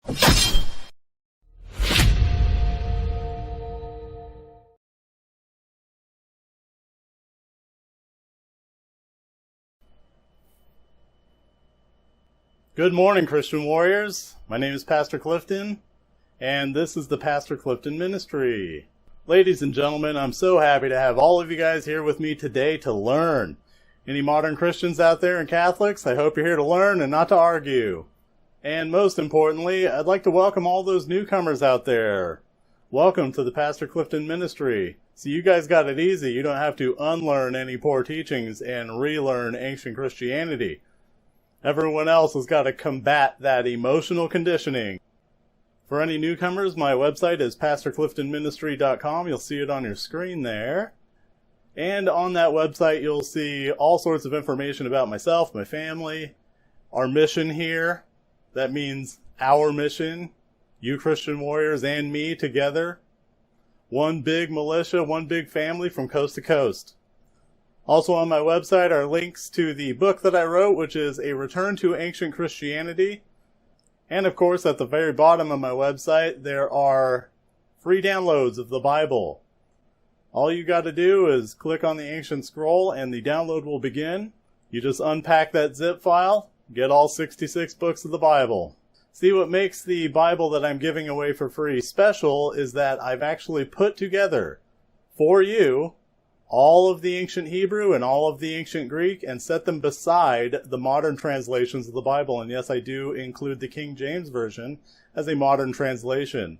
Good morning, Christian warriors. My name is Pastor Clifton, and this is the Pastor Clifton Ministry. Ladies and gentlemen, I'm so happy to have all of you guys here with me today to learn. Any modern Christians out there and Catholics, I hope you're here to learn and not to argue. And most importantly, I'd like to welcome all those newcomers out there. Welcome to the Pastor Clifton Ministry. So you guys got it easy. You don't have to unlearn any poor teachings and relearn ancient Christianity. Everyone else has got to combat that emotional conditioning. For any newcomers, my website is PastorCliftonMinistry.com. You'll see it on your screen there. And on that website, you'll see all sorts of information about myself, my family, our mission here. That means our mission, you Christian warriors and me together. One big militia, one big family from coast to coast. Also on my website are links to the book that I wrote, which is A Return to Ancient Christianity. And of course, at the very bottom of my website, there are free downloads of the Bible. All you got to do is click on the ancient scroll and the download will begin. You just unpack that zip file, get all 66 books of the Bible. See, what makes the Bible that I'm giving away for free special is that I've actually put together for you all of the ancient Hebrew and all of the ancient Greek and set them beside the modern translations of the Bible. And yes, I do include the King James Version as a modern translation.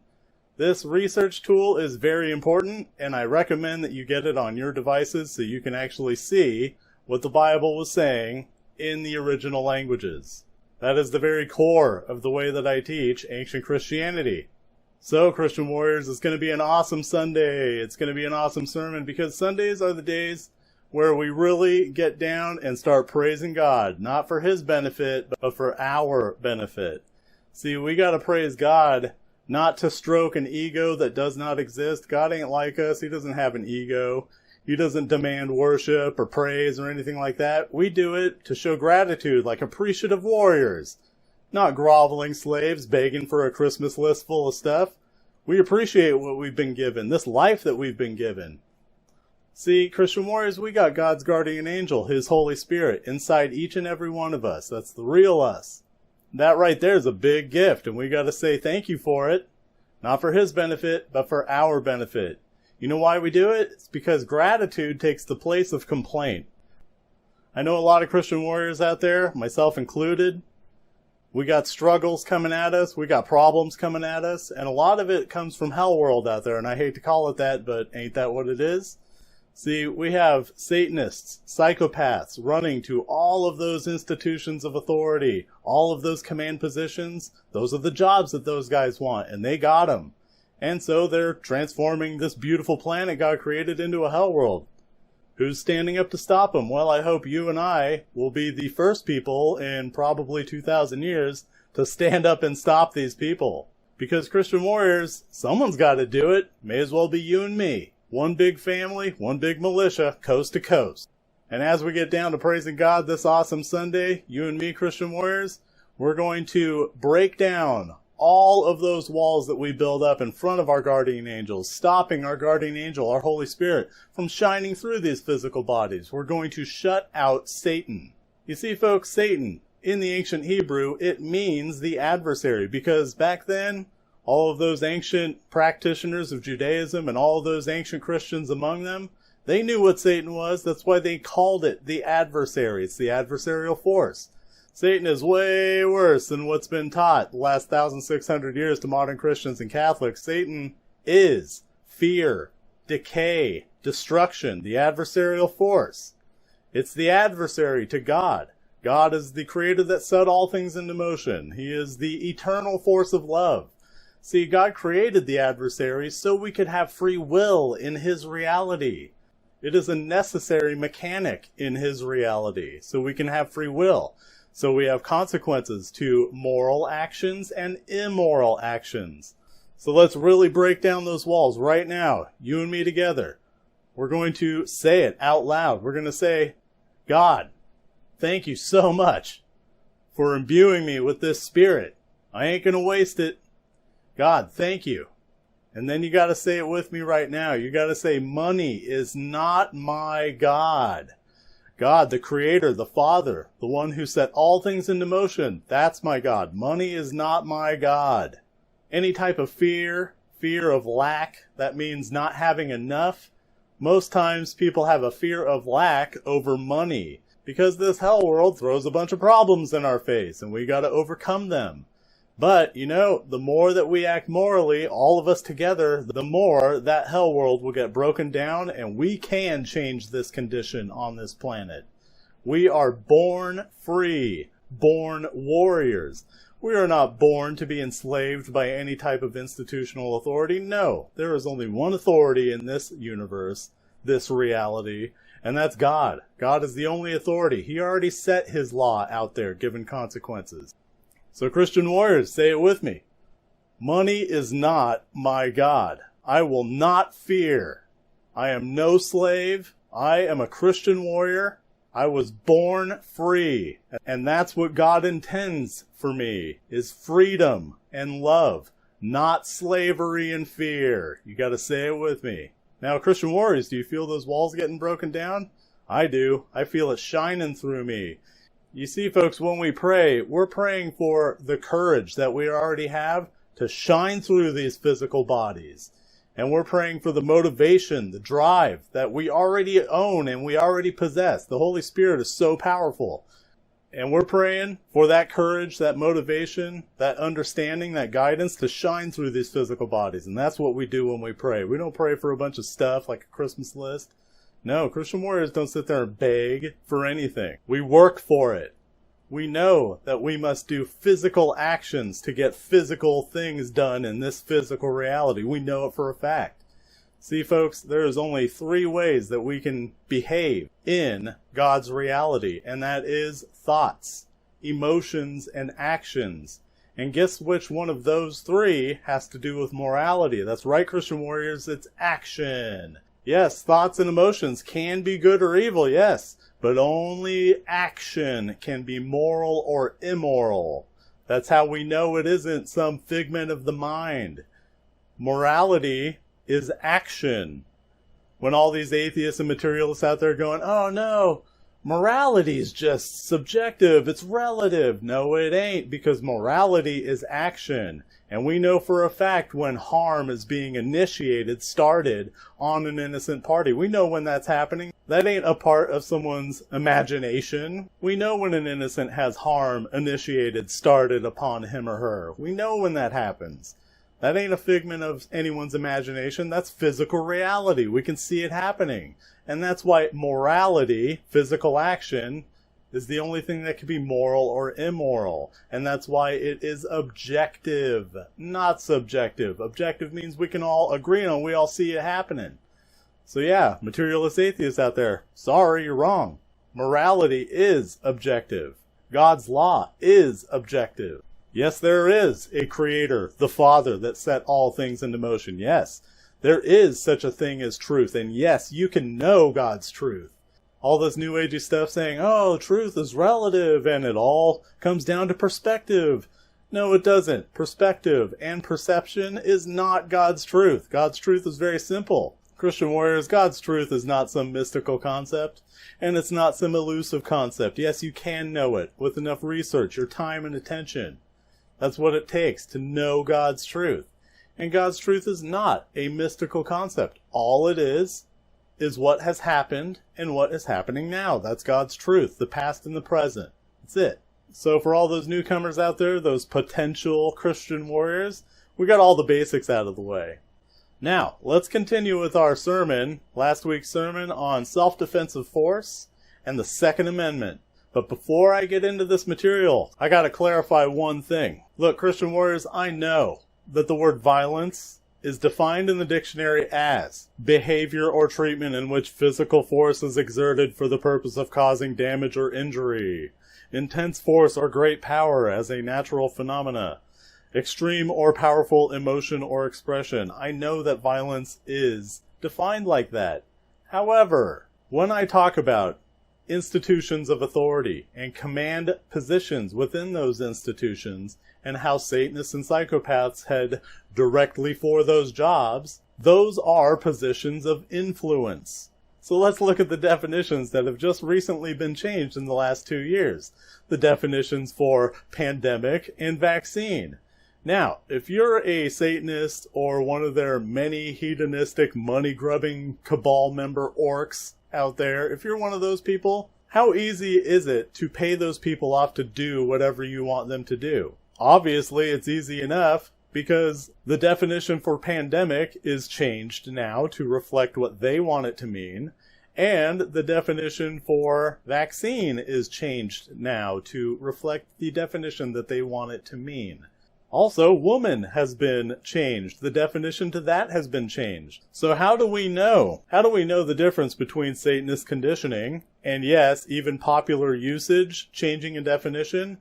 This research tool is very important, and I recommend that you get it on your devices so you can actually see what the Bible was saying in the original languages. That is the very core of the way that I teach ancient Christianity. So, Christian warriors, it's going to be an awesome Sunday. It's going to be an awesome sermon because Sundays are the days where we really get down and start praising God, not for His benefit, but for our benefit. See, we got to praise God not to stroke an ego that does not exist. God ain't like us. He doesn't have an ego. He doesn't demand worship or praise or anything like that. We do it to show gratitude like appreciative warriors. Not groveling slaves begging for a Christmas list full of stuff. We appreciate what we've been given, this life that we've been given. See, Christian warriors, we got God's guardian angel, His Holy Spirit, inside each and every one of us. That's the real us. That right there is a big gift, and we got to say thank you for it. Not for His benefit, but for our benefit. You know why we do it? It's because gratitude takes the place of complaint. I know a lot of Christian warriors out there, myself included. We got struggles coming at us, we got problems coming at us, and a lot of it comes from hell world out there, and I hate to call it that, but ain't that what it is? See, we have Satanists, psychopaths running to all of those institutions of authority, all of those command positions. Those are the jobs that those guys want, and they got them. And so they're transforming this beautiful planet God created into a hell world. Who's standing up to stop them? Well, I hope you and I will be the first people in probably 2,000 years to stand up and stop these people. Because Christian warriors, someone's got to do it. May as well be you and me. One big family, one big militia, coast to coast. And as we get down to praising God this awesome Sunday, you and me, Christian warriors, we're going to break down all of those walls that we build up in front of our guardian angels, stopping our guardian angel, our Holy Spirit, from shining through these physical bodies. We're going to shut out Satan. You see, folks, Satan, in the ancient Hebrew, it means the adversary, because back then, all of those ancient practitioners of Judaism and all of those ancient Christians among them, they knew what Satan was. That's why they called it the adversary. It's the adversarial force. Satan is way worse than what's been taught the last 1,600 years to modern Christians and Catholics. Satan is fear, decay, destruction, the adversarial force. It's the adversary to God. God is the creator that set all things into motion. He is the eternal force of love. See, God created the adversary so we could have free will in His reality. It is a necessary mechanic in His reality, so we can have free will. So we have consequences to moral actions and immoral actions. So let's really break down those walls right now, you and me together. We're going to say it out loud. We're going to say, God, thank you so much for imbuing me with this spirit. I ain't gonna waste it. God, thank you. And then you gotta say it with me right now. You gotta say, money is not my God. God, the Creator, the Father, the one who set all things into motion, that's my God. Money is not my God. Any type of fear of lack, that means not having enough. Most times people have a fear of lack over money because this hell world throws a bunch of problems in our face and we gotta overcome them. But, the more that we act morally, all of us together, the more that hell world will get broken down and we can change this condition on this planet. We are born free, born warriors. We are not born to be enslaved by any type of institutional authority. No, there is only one authority in this universe, this reality, and that's God. God is the only authority. He already set his law out there, given consequences. So Christian warriors, say it with me. Money is not my God. I will not fear. I am no slave. I am a Christian warrior. I was born free. And that's what God intends for me, is freedom and love, not slavery and fear. You got to say it with me. Now, Christian warriors, do you feel those walls getting broken down? I do. I feel it shining through me. You see, folks, when we pray, we're praying for the courage that we already have to shine through these physical bodies. And we're praying for the motivation, the drive that we already own and we already possess. The Holy Spirit is so powerful. And we're praying for that courage, that motivation, that understanding, that guidance to shine through these physical bodies. And that's what we do when we pray. We don't pray for a bunch of stuff like a Christmas list. No, Christian warriors don't sit there and beg for anything. We work for it. We know that we must do physical actions to get physical things done in this physical reality. We know it for a fact. See, folks, there is only 3 ways that we can behave in God's reality, and that is thoughts, emotions, and actions. And guess which one of those 3 has to do with morality? That's right, Christian warriors, it's action. Yes, thoughts and emotions can be good or evil, yes, but only action can be moral or immoral. That's how we know it isn't some figment of the mind. Morality is action. When all these atheists and materialists out there going, oh no, morality is just subjective, it's relative. No, it ain't, because morality is action. And we know for a fact when harm is being initiated, started on an innocent party. We know when that's happening. That ain't a part of someone's imagination. We know when an innocent has harm initiated, started upon him or her. We know when that happens. That ain't a figment of anyone's imagination. That's physical reality. We can see it happening. And that's why morality, physical action, is the only thing that can be moral or immoral. And that's why it is objective, not subjective. Objective means we can all agree on, we all see it happening. So yeah, materialist atheists out there, sorry, you're wrong. Morality is objective. God's law is objective. Yes, there is a creator, the Father, that set all things into motion. Yes, there is such a thing as truth. And yes, you can know God's truth. All this new agey stuff saying, oh, truth is relative and it all comes down to perspective. No, it doesn't. Perspective and perception is not God's truth. God's truth is very simple. Christian warriors, God's truth is not some mystical concept, and it's not some elusive concept. Yes, you can know it with enough research, your time and attention. That's what it takes to know God's truth. And God's truth is not a mystical concept. All it is what has happened and what is happening now. That's God's truth, the past and the present. That's it. So for all those newcomers out there, those potential Christian warriors, we got all the basics out of the way. Now, let's continue with our sermon, last week's sermon on self-defensive force and the Second Amendment. But before I get into this material, I gotta clarify one thing. Look, Christian warriors, I know that the word violence is defined in the dictionary as behavior or treatment in which physical force is exerted for the purpose of causing damage or injury, intense force or great power as a natural phenomena, extreme or powerful emotion or expression. I know that violence is defined like that. However, when I talk about institutions of authority and command positions within those institutions, and how Satanists and psychopaths head directly for those jobs, those are positions of influence. So let's look at the definitions that have just recently been changed in the last 2 years. The definitions for pandemic and vaccine. Now, if you're a Satanist or one of their many hedonistic, money-grubbing cabal member orcs out there, if you're one of those people, how easy is it to pay those people off to do whatever you want them to do? Obviously, it's easy enough, because the definition for pandemic is changed now to reflect what they want it to mean, and the definition for vaccine is changed now to reflect the definition that they want it to mean. Also, woman has been changed. The definition to that has been changed. So how do we know? How do we know the difference between Satanist conditioning and, yes, even popular usage changing a definition?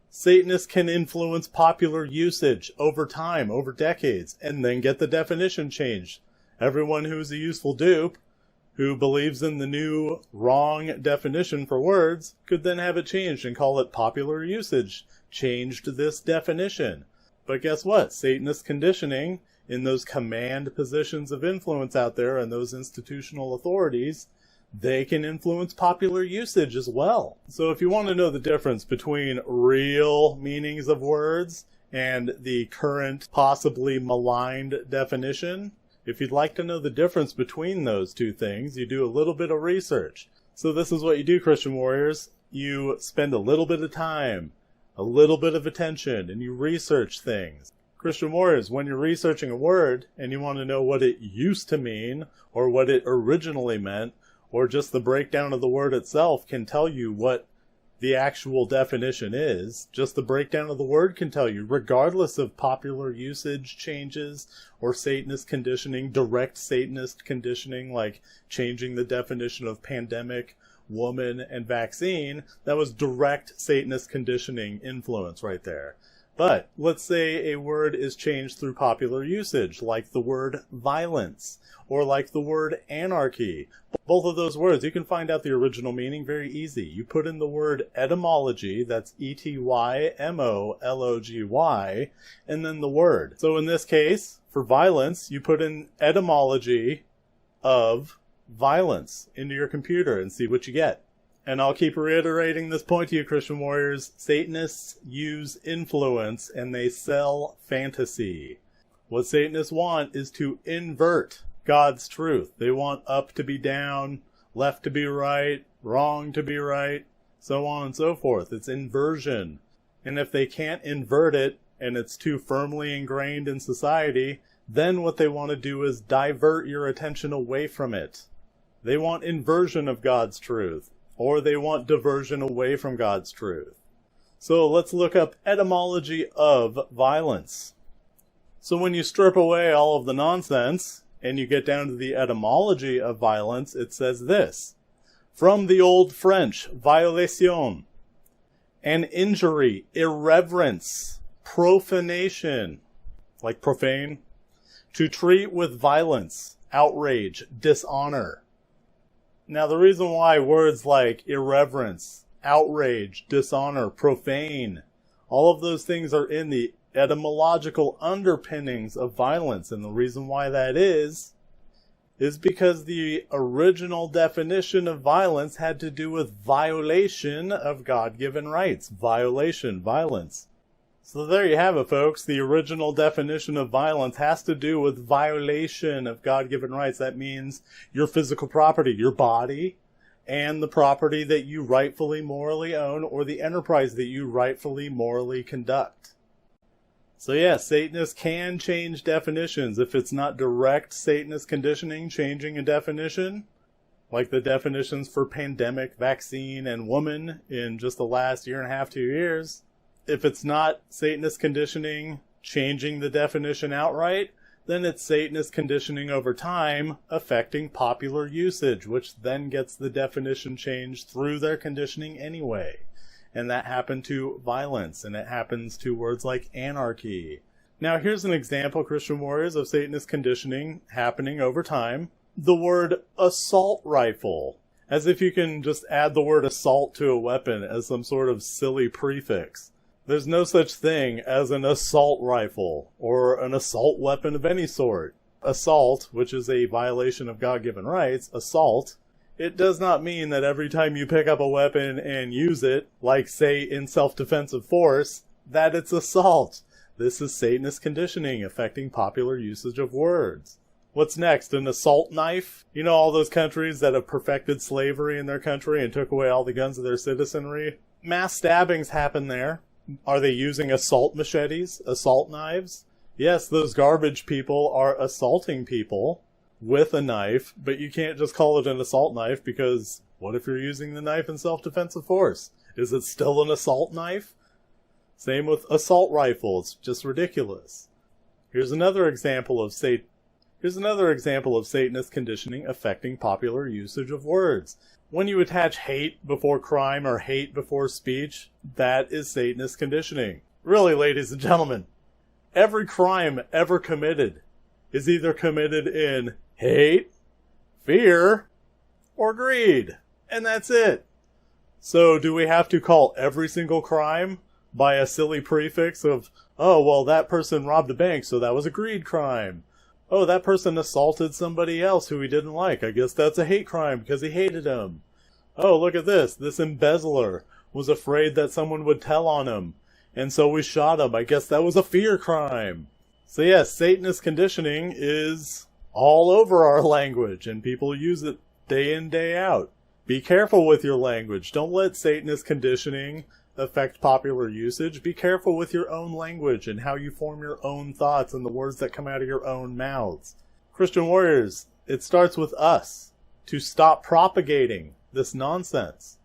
Satanists can influence popular usage over time, over decades, and then get the definition changed. Everyone who's a useful dupe, who believes in the new wrong definition for words, could then have it changed and call it popular usage. Changed this definition. But guess what? Satanist conditioning in those command positions of influence out there and those institutional authorities, they can influence popular usage as well. So if you want to know the difference between real meanings of words and the current, possibly maligned definition, if you'd like to know the difference between those two things, you do a little bit of research. So this is what you do, Christian warriors. You spend a little bit of time, a little bit of attention, and you research things. Christian warriors, when you're researching a word and you want to know what it used to mean or what it originally meant, or just the breakdown of the word itself can tell you what the actual definition is. Just the breakdown of the word can tell you, regardless of popular usage changes or Satanist conditioning, direct Satanist conditioning, like changing the definition of pandemic, woman, and vaccine. That was direct Satanist conditioning influence right there. But let's say a word is changed through popular usage, like the word violence, or like the word anarchy. Both of those words, you can find out the original meaning very easy. You put in the word etymology, that's E-T-Y-M-O-L-O-G-Y, and then the word. So in this case, for violence, you put in etymology of violence into your computer and see what you get. And I'll keep reiterating this point to you, Christian warriors. Satanists use influence and they sell fantasy. What Satanists want is to invert God's truth. They want up to be down, left to be right, wrong to be right, so on and so forth. It's inversion. And if they can't invert it and it's too firmly ingrained in society, then what they want to do is divert your attention away from it. They want inversion of God's truth, or they want diversion away from God's truth. So let's look up etymology of violence. So when you strip away all of the nonsense and you get down to the etymology of violence, it says this: from the Old French, violation, an injury, irreverence, profanation, like profane, to treat with violence, outrage, dishonor. Now, the reason why words like irreverence, outrage, dishonor, profane, all of those things are in the etymological underpinnings of violence, and the reason why that is because the original definition of violence had to do with violation of God-given rights. Violation, violence. So there you have it, folks. The original definition of violence has to do with violation of God-given rights. That means your physical property, your body, and the property that you rightfully morally own, or the enterprise that you rightfully morally conduct. So yes, Satanists can change definitions. If it's not direct Satanist conditioning changing a definition, like the definitions for pandemic, vaccine, and woman in just the last year and a half, 2 years, if it's not Satanist conditioning changing the definition outright, then it's Satanist conditioning over time affecting popular usage, which then gets the definition changed through their conditioning anyway. And that happened to violence, and it happens to words like anarchy. Now here's an example, Christian warriors, of Satanist conditioning happening over time. The word assault rifle. As if you can just add the word assault to a weapon as some sort of silly prefix. There's no such thing as an assault rifle or an assault weapon of any sort. Assault, which is a violation of God-given rights, assault, it does not mean that every time you pick up a weapon and use it, like say in self-defensive force, that it's assault. This is Satanist conditioning affecting popular usage of words. What's next? An assault knife? You know all those countries that have perfected slavery in their country and took away all the guns of their citizenry? Mass stabbings happen there. Are they using assault machetes? Assault knives? Yes, those garbage people are assaulting people with a knife, but you can't just call it an assault knife because what if you're using the knife in self-defensive force? Is it still an assault knife? Same with assault rifle. It's just ridiculous. Here's another example of Satanist conditioning affecting popular usage of words. When you attach hate before crime or hate before speech, that is Satanist conditioning. Really, ladies and gentlemen, every crime ever committed is either committed in hate, fear, or greed. And that's it. So do we have to call every single crime by a silly prefix of, oh, well, that person robbed a bank, so that was a greed crime. Oh, that person assaulted somebody else who he didn't like. I guess that's a hate crime because he hated him. Oh, look at this. This embezzler was afraid that someone would tell on him, and so we shot him. I guess that was a fear crime. So yes, Satanist conditioning is all over our language, and people use it day in, day out. Be careful with your language. Don't let Satanist conditioning affect popular usage. Be careful with your own language and how you form your own thoughts and the words that come out of your own mouths. Christian warriors, it starts with us to stop propagating this nonsense.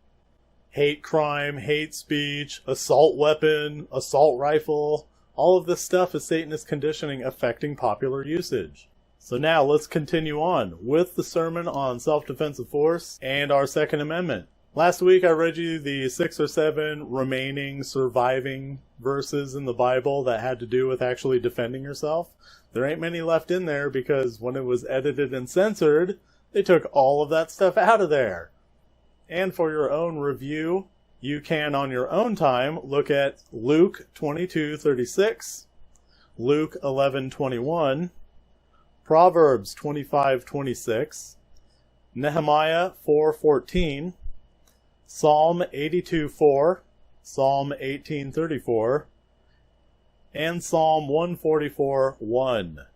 Hate crime, hate speech, assault weapon, assault rifle, all of this stuff is Satanist conditioning affecting popular usage. So now let's continue on with the sermon on self-defensive force and our Second Amendment. Last week I read you the 6 or 7 remaining surviving verses in the Bible that had to do with actually defending yourself. There ain't many left in there because when it was edited and censored, they took all of that stuff out of there. And for your own review, you can on your own time look at Luke 22:36, Luke 11:21, Proverbs 25:26, Nehemiah 4:14, Psalm 82:4, Psalm 18:34, and Psalm 144:1.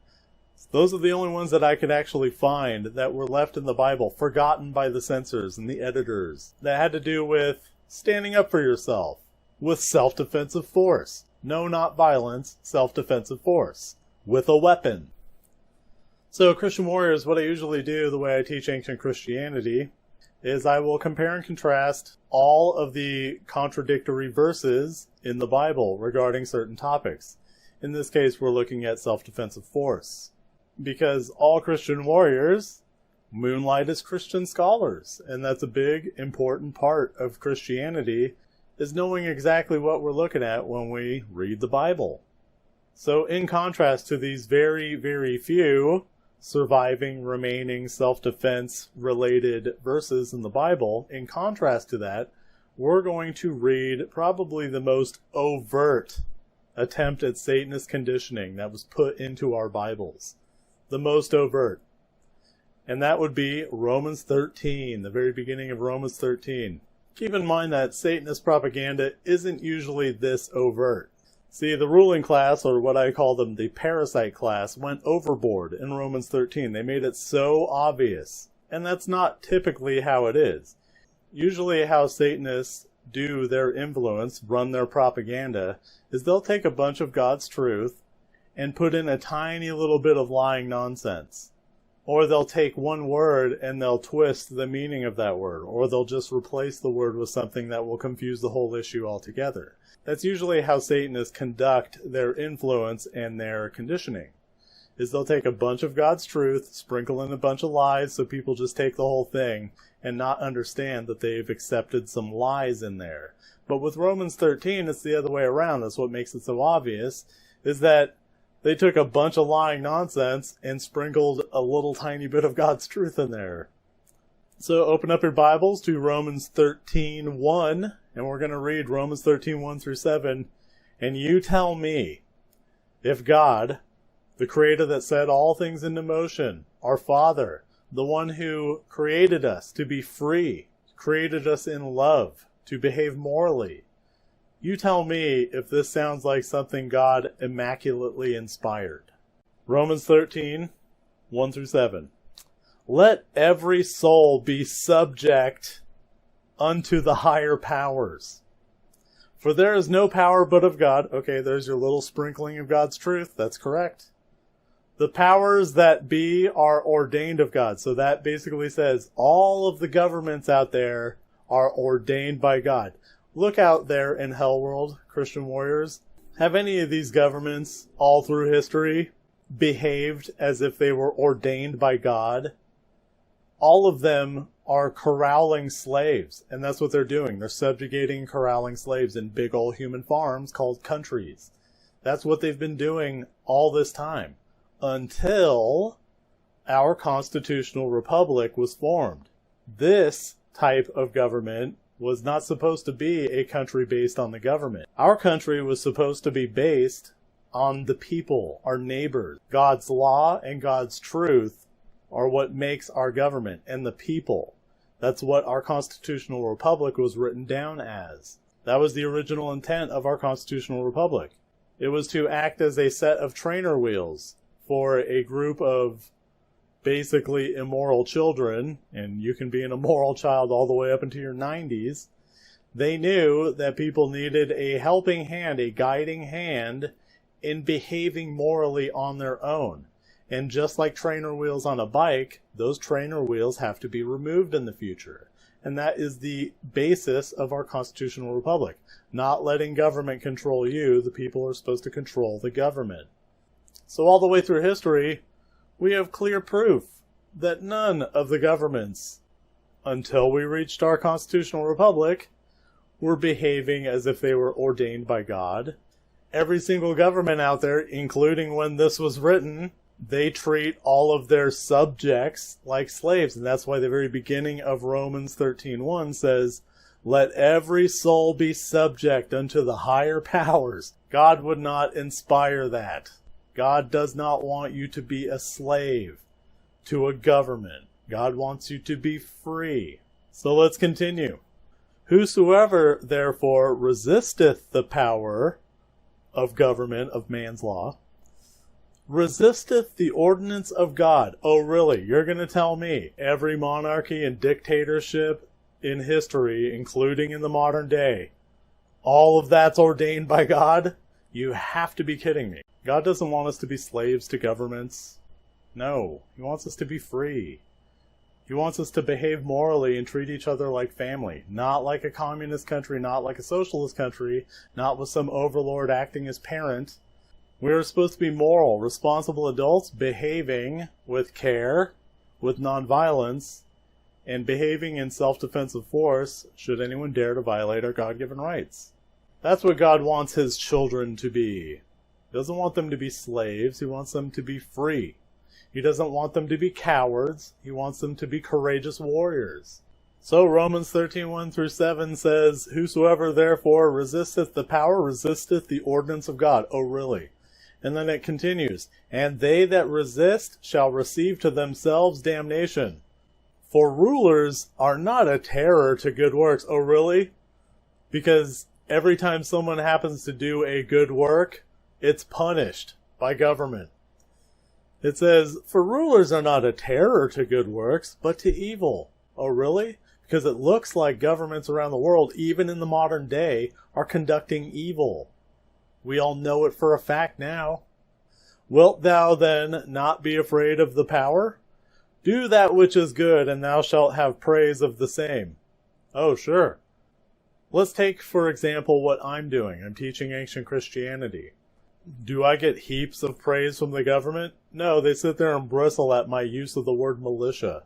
Those are the only ones that I could actually find that were left in the Bible, forgotten by the censors and the editors, that had to do with standing up for yourself, with self-defensive force. No, not violence, self-defensive force, with a weapon. So, Christian warriors, what I usually do, the way I teach ancient Christianity, is I will compare and contrast all of the contradictory verses in the Bible regarding certain topics. In this case, we're looking at self-defensive force. Because all Christian warriors moonlight as Christian scholars, and that's a big, important part of Christianity, is knowing exactly what we're looking at when we read the Bible. So in contrast to these very, very few surviving, remaining, self-defense related verses in the Bible, in contrast to that, we're going to read probably the most overt attempt at Satanist conditioning that was put into our Bibles. The most overt. And that would be Romans 13, the very beginning of Romans 13. Keep in mind that Satanist propaganda isn't usually this overt. See, the ruling class, or what I call them, the parasite class, went overboard in Romans 13. They made it so obvious. And that's not typically how it is. Usually how Satanists do their influence, run their propaganda, is they'll take a bunch of God's truth and put in a tiny little bit of lying nonsense. Or they'll take one word and they'll twist the meaning of that word. Or they'll just replace the word with something that will confuse the whole issue altogether. That's usually how Satanists conduct their influence and their conditioning. Is they'll take a bunch of God's truth, sprinkle in a bunch of lies so people just take the whole thing and not understand that they've accepted some lies in there. But with Romans 13, it's the other way around. That's what makes it so obvious, is that they took a bunch of lying nonsense and sprinkled a little tiny bit of God's truth in there. So open up your Bibles to Romans 13:1, and we're going to read Romans 13:1 through 7. And you tell me, if God, the creator that set all things into motion, our Father, the one who created us to be free, created us in love, to behave morally, you tell me if this sounds like something God immaculately inspired. Romans 13:1 through 7. Let every soul be subject unto the higher powers. For there is no power but of God. Okay, there's your little sprinkling of God's truth. That's correct. The powers that be are ordained of God. So that basically says all of the governments out there are ordained by God. Look out there in hell world, Christian warriors. Have any of these governments all through history behaved as if they were ordained by God? All of them are corralling slaves, and that's what they're doing. They're subjugating and corralling slaves in big old human farms called countries. That's what they've been doing all this time, until our constitutional republic was formed. This type of government was not supposed to be a country based on the government. Our country was supposed to be based on the people, our neighbors. God's law and God's truth are what makes our government, and the people. That's what our constitutional republic was written down as. That was the original intent of our constitutional republic. It was to act as a set of trainer wheels for a group of basically immoral children, and you can be an immoral child all the way up into your 90s. They knew that people needed a helping hand, a guiding hand in behaving morally on their own. And just like trainer wheels on a bike, those trainer wheels have to be removed in the future. And that is the basis of our constitutional republic. Not letting government control you, the people are supposed to control the government. So all the way through history, we have clear proof that none of the governments, until we reached our constitutional republic, were behaving as if they were ordained by God. Every single government out there, including when this was written, they treat all of their subjects like slaves. And that's why the very beginning of Romans 13:1 says, let every soul be subject unto the higher powers. God would not inspire that. God does not want you to be a slave to a government. God wants you to be free. So let's continue. Whosoever therefore resisteth the power of government, of man's law, resisteth the ordinance of God. Oh, really? You're going to tell me every monarchy and dictatorship in history, including in the modern day, all of that's ordained by God? You have to be kidding me. God doesn't want us to be slaves to governments. No, He wants us to be free. He wants us to behave morally and treat each other like family. Not like a communist country, not like a socialist country, not with some overlord acting as parent. We are supposed to be moral, responsible adults behaving with care, with nonviolence, and behaving in self-defensive force should anyone dare to violate our God-given rights. That's what God wants His children to be. He doesn't want them to be slaves. He wants them to be free. He doesn't want them to be cowards. He wants them to be courageous warriors. So Romans 13:1 through 7 says, whosoever therefore resisteth the power resisteth the ordinance of God. Oh, really? And then it continues, and they that resist shall receive to themselves damnation. For rulers are not a terror to good works. Oh, really? Because every time someone happens to do a good work, it's punished by government. It says, for rulers are not a terror to good works, but to evil. Oh, really? Because it looks like governments around the world, even in the modern day, are conducting evil. We all know it for a fact now. Wilt thou then not be afraid of the power? Do that which is good, and thou shalt have praise of the same. Oh, sure. Let's take, for example, what I'm doing. I'm teaching ancient Christianity. Do I get heaps of praise from the government? No, they sit there and bristle at my use of the word militia.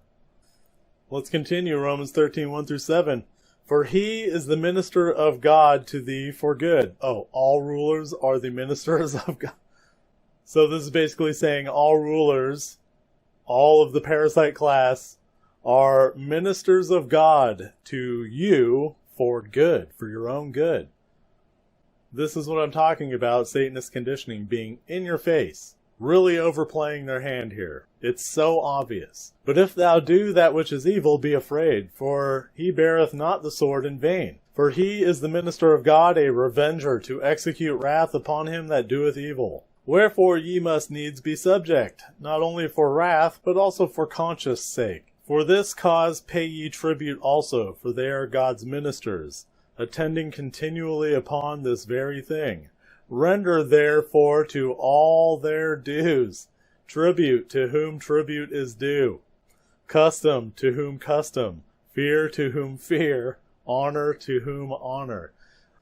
Let's continue, Romans 13:1 through 7. For he is the minister of God to thee for good. Oh, all rulers are the ministers of God. So this is basically saying all rulers, all of the parasite class, are ministers of God to you for good, for your own good. This is what I'm talking about, Satanist conditioning being in your face, really overplaying their hand here. It's so obvious. But if thou do that which is evil, be afraid, for he beareth not the sword in vain. For he is the minister of God, a revenger, to execute wrath upon him that doeth evil. Wherefore ye must needs be subject, not only for wrath, but also for conscience sake. For this cause pay ye tribute also, for they are God's ministers, attending continually upon this very thing. Render therefore to all their dues, tribute to whom tribute is due, custom to whom custom, fear to whom fear, honor to whom honor.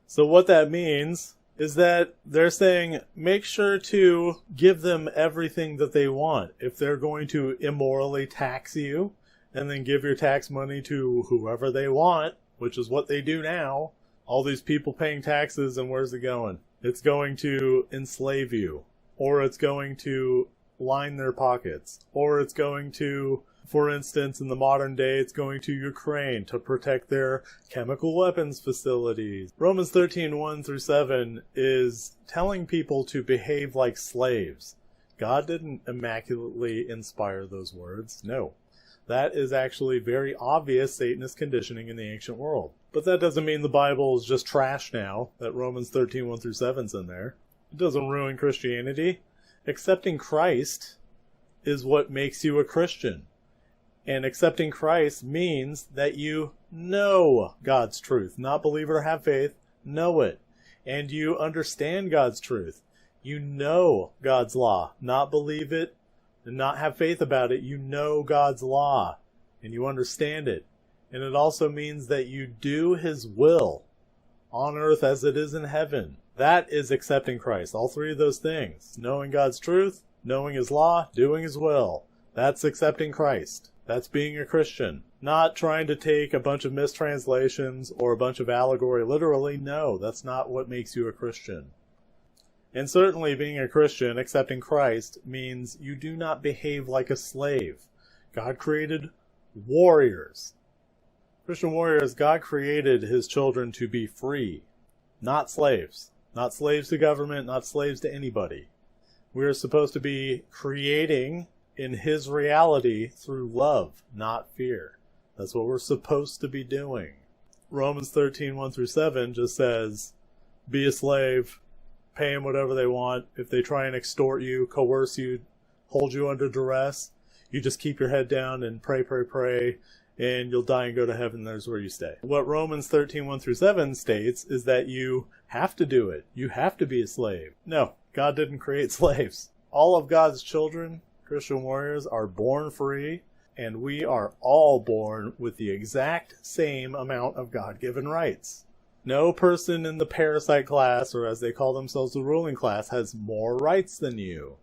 So what that means is that they're saying make sure to give them everything that they want. If they're going to immorally tax you and then give your tax money to whoever they want, which is what they do now, all these people paying taxes, and where's it going? It's going to enslave you, or it's going to line their pockets, or it's going to, for instance, in the modern day, it's going to Ukraine to protect their chemical weapons facilities. Romans 13:1-7 is telling people to behave like slaves. God didn't immaculately inspire those words. No. That is actually very obvious Satanist conditioning in the ancient world. But that doesn't mean the Bible is just trash now, that Romans 13:1-7's in there. It doesn't ruin Christianity. Accepting Christ is what makes you a Christian. And accepting Christ means that you know God's truth. Not believe it or have faith, know it. And you understand God's truth. You know God's law. Not believe it and not have faith about it. You know God's law and you understand it. And it also means that you do His will on earth as it is in heaven. That is accepting Christ. All three of those things. Knowing God's truth, knowing His law, doing His will. That's accepting Christ. That's being a Christian. Not trying to take a bunch of mistranslations or a bunch of allegory literally. No, that's not what makes you a Christian. And certainly being a Christian, accepting Christ, means you do not behave like a slave. God created warriors. Christian warriors, God created His children to be free, not slaves. Not slaves to government, not slaves to anybody. We are supposed to be creating in His reality through love, not fear. That's what we're supposed to be doing. Romans 13:1-7 just says, be a slave, pay them whatever they want. If they try and extort you, coerce you, hold you under duress, you just keep your head down and pray, and you'll die and go to heaven. There's where you stay. What Romans 13:1-7 states is that you have to do it. You have to be a slave. No, God didn't create slaves. All of God's children, Christian warriors, are born free, and we are all born with the exact same amount of God-given rights. No person in the parasite class, or as they call themselves the ruling class, has more rights than you.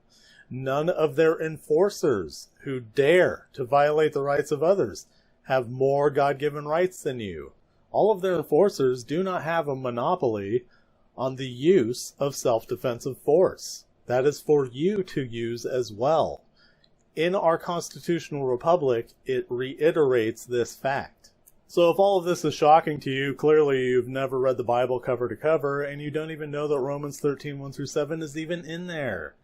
None of their enforcers who dare to violate the rights of others have more God-given rights than you. All of their enforcers do not have a monopoly on the use of self-defensive force. That is for you to use as well. In our constitutional republic, it reiterates this fact. So if all of this is shocking to you, clearly you've never read the Bible cover to cover, and you don't even know that Romans 13:1-7 is even in there.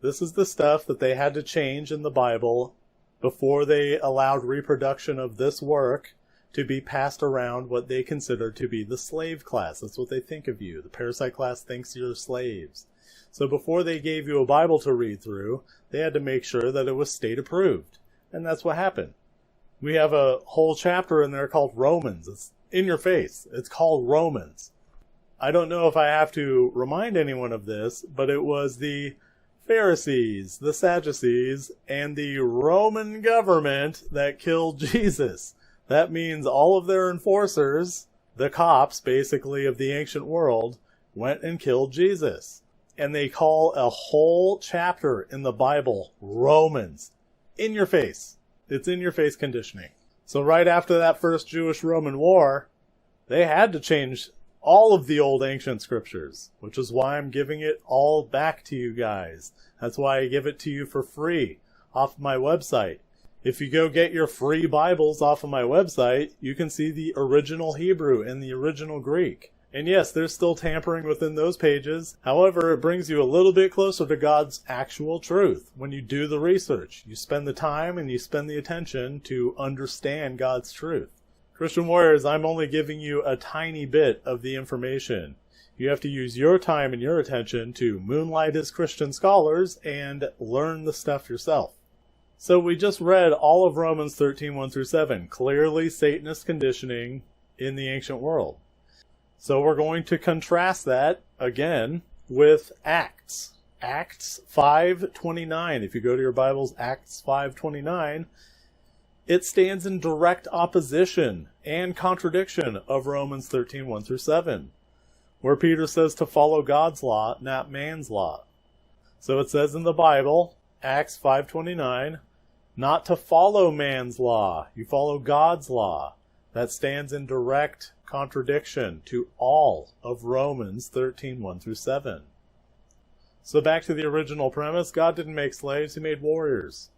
This is the stuff that they had to change in the Bible before they allowed reproduction of this work to be passed around what they consider to be the slave class. That's what they think of you. The parasite class thinks you're slaves. So before they gave you a Bible to read through, they had to make sure that it was state approved. And that's what happened. We have a whole chapter in there called Romans. It's in your face. It's called Romans. I don't know if I have to remind anyone of this, but it was the Pharisees, the Sadducees, and the Roman government that killed Jesus. That means all of their enforcers, the cops basically of the ancient world, went and killed Jesus. And they call a whole chapter in the Bible Romans. In your face. It's in your face conditioning. So right after that first Jewish-Roman war, they had to change all of the old ancient scriptures, which is why I'm giving it all back to you guys. That's why I give it to you for free off my website. If you go get your free Bibles off of my website, you can see the original Hebrew and the original Greek. And yes, there's still tampering within those pages. However, it brings you a little bit closer to God's actual truth. When you do the research, you spend the time and you spend the attention to understand God's truth. Christian warriors, I'm only giving you a tiny bit of the information. You have to use your time and your attention to moonlight as Christian scholars and learn the stuff yourself. So we just read all of Romans 13:1-7, clearly Satanist conditioning in the ancient world. So we're going to contrast that, again, with Acts. Acts 5:29. If you go to your Bibles, Acts 5:29, it stands in direct opposition and contradiction of Romans 13:1-7, where Peter says to follow God's law, not man's law. So it says in the Bible, Acts 5:29, not to follow man's law. You follow God's law. That stands in direct contradiction to all of Romans 13:1-7. So back to the original premise, God didn't make slaves, He made warriors.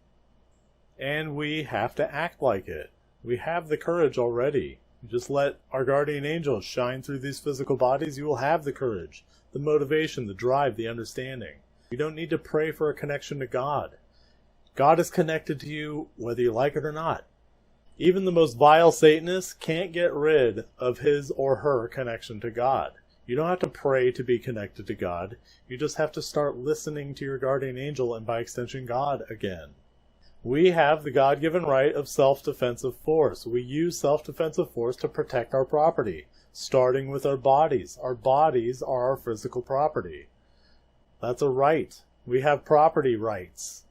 And we have to act like it. We have the courage already. You just let our guardian angels shine through these physical bodies, you will have the courage, the motivation, the drive, the understanding. You don't need to pray for a connection to God. God is connected to you whether you like it or not. Even the most vile Satanist can't get rid of his or her connection to God. You don't have to pray to be connected to God. You just have to start listening to your guardian angel and by extension God again. We have the God-given right of self-defensive force. We use self-defensive force to protect our property, starting with our bodies. Our bodies are our physical property. That's a right. We have property rights.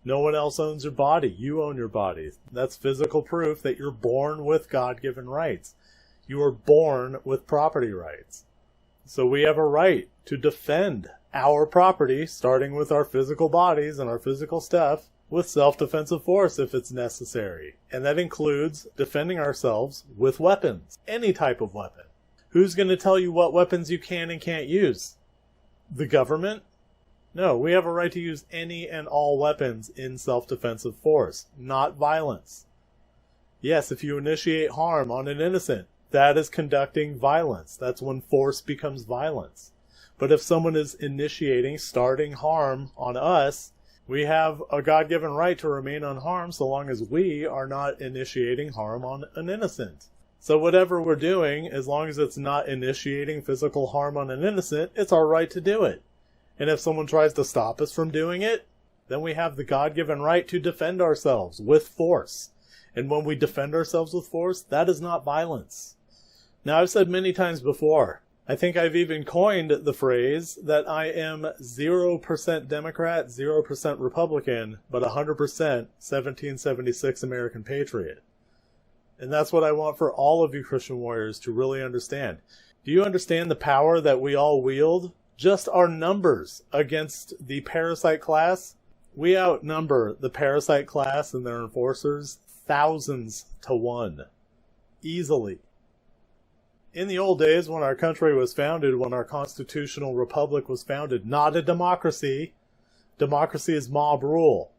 No one else owns your body. You own your body. That's physical proof that you're born with God-given rights. You are born with property rights. So we have a right to defend our property, starting with our physical bodies and our physical stuff, with self-defensive force if it's necessary. And that includes defending ourselves with weapons. Any type of weapon. Who's going to tell you what weapons you can and can't use? The government? No, we have a right to use any and all weapons in self-defensive force, not violence. Yes, if you initiate harm on an innocent, that is conducting violence. That's when force becomes violence. But if someone is starting harm on us, we have a God-given right to remain unharmed so long as we are not initiating harm on an innocent. So whatever we're doing, as long as it's not initiating physical harm on an innocent, it's our right to do it. And if someone tries to stop us from doing it, then we have the God-given right to defend ourselves with force. And when we defend ourselves with force, that is not violence. Now, I've said many times before, I think I've even coined the phrase that I am 0% Democrat, 0% Republican, but 100% 1776 American patriot. And that's what I want for all of you Christian warriors to really understand. Do you understand the power that we all wield? Just our numbers against the parasite class, we outnumber the parasite class and their enforcers thousands to one. Easily. In the old days when our country was founded, when our constitutional republic was founded, not a democracy. Democracy is mob rule.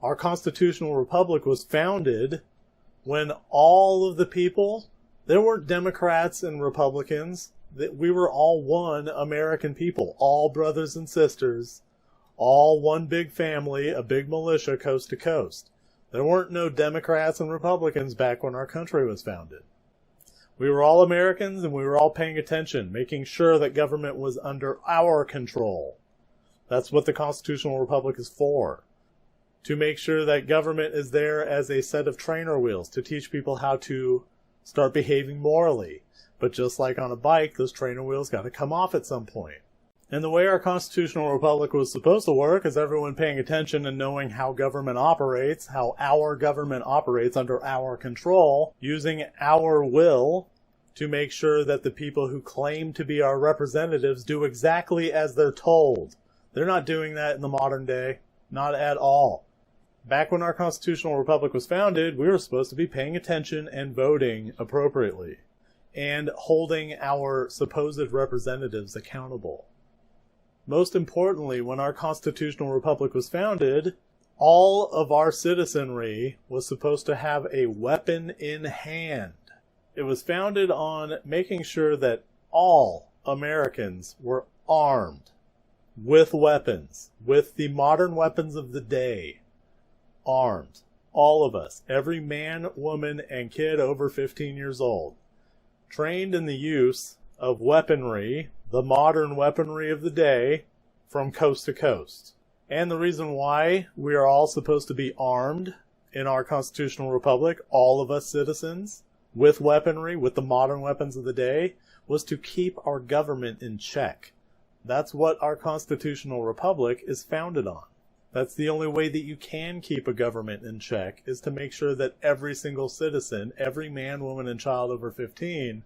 Our constitutional republic was founded when all of the people, there weren't Democrats and Republicans. That we were all one American people, all brothers and sisters, all one big family, a big militia coast to coast. There weren't no Democrats and Republicans back when our country was founded. We were all Americans and we were all paying attention, making sure that government was under our control. That's what the constitutional republic is for. To make sure that government is there as a set of trainer wheels to teach people how to start behaving morally. But just like on a bike, those trainer wheels got to come off at some point. And the way our constitutional republic was supposed to work is everyone paying attention and knowing how government operates, how our government operates under our control, using our will to make sure that the people who claim to be our representatives do exactly as they're told. They're not doing that in the modern day. Not at all. Back when our constitutional republic was founded, we were supposed to be paying attention and voting appropriately, and holding our supposed representatives accountable. Most importantly, when our constitutional republic was founded, All of our citizenry was supposed to have a weapon in hand. It was founded on making sure that all Americans were armed with weapons, with the modern weapons of the day, armed. All of us, every man, woman, and kid over 15 years old, trained in the use of weaponry, the modern weaponry of the day, from coast to coast. And the reason why we are all supposed to be armed in our constitutional republic, all of us citizens, with weaponry, with the modern weapons of the day, was to keep our government in check. That's what our constitutional republic is founded on. That's the only way that you can keep a government in check, is to make sure that every single citizen, every man, woman, and child over 15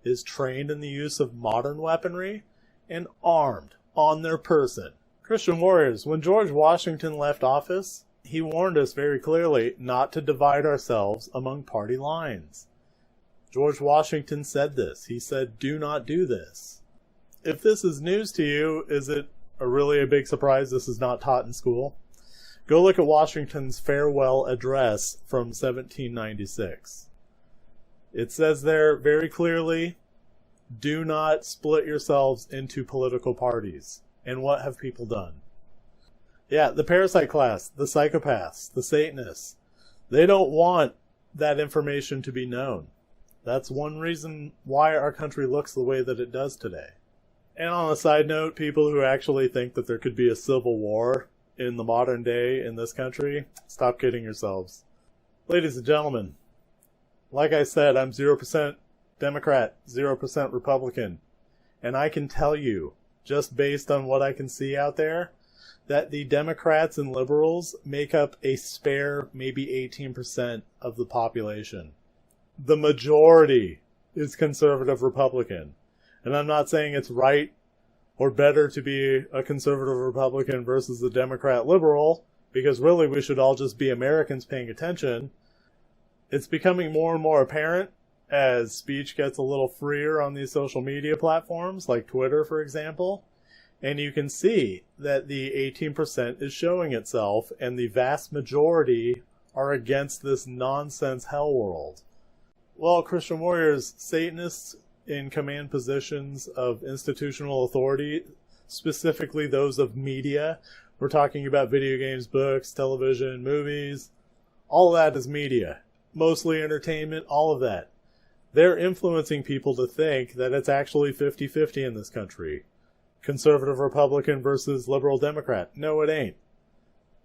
is trained in the use of modern weaponry and armed on their person. Christian warriors, when George Washington left office, he warned us very clearly not to divide ourselves among party lines. George Washington said this. He said, "Do not do this." If this is news to you, is it really a big surprise this is not taught in school? Go look at Washington's farewell address from 1796. It says there very clearly, do not split yourselves into political parties. And what have people done? Yeah, the parasite class, the psychopaths, the Satanists, they don't want that information to be known. That's one reason why our country looks the way that it does today. And on a side note, people who actually think that there could be a civil war in the modern day in this country, stop kidding yourselves. Ladies and gentlemen, like I said, I'm 0% Democrat, 0% Republican. And I can tell you, just based on what I can see out there, that the Democrats and liberals make up a spare maybe 18% of the population. The majority is conservative Republican. And I'm not saying it's right or better to be a conservative Republican versus a Democrat liberal, because really we should all just be Americans paying attention. It's becoming more and more apparent as speech gets a little freer on these social media platforms, like Twitter, for example. And you can see that the 18% is showing itself, and the vast majority are against this nonsense hell world. Well, Christian warriors, Satanists in command positions of institutional authority, specifically those of media. We're talking about video games, books, television, movies. All of that is media. Mostly entertainment, all of that. They're influencing people to think that it's actually 50-50 in this country. Conservative Republican versus liberal Democrat. No, it ain't.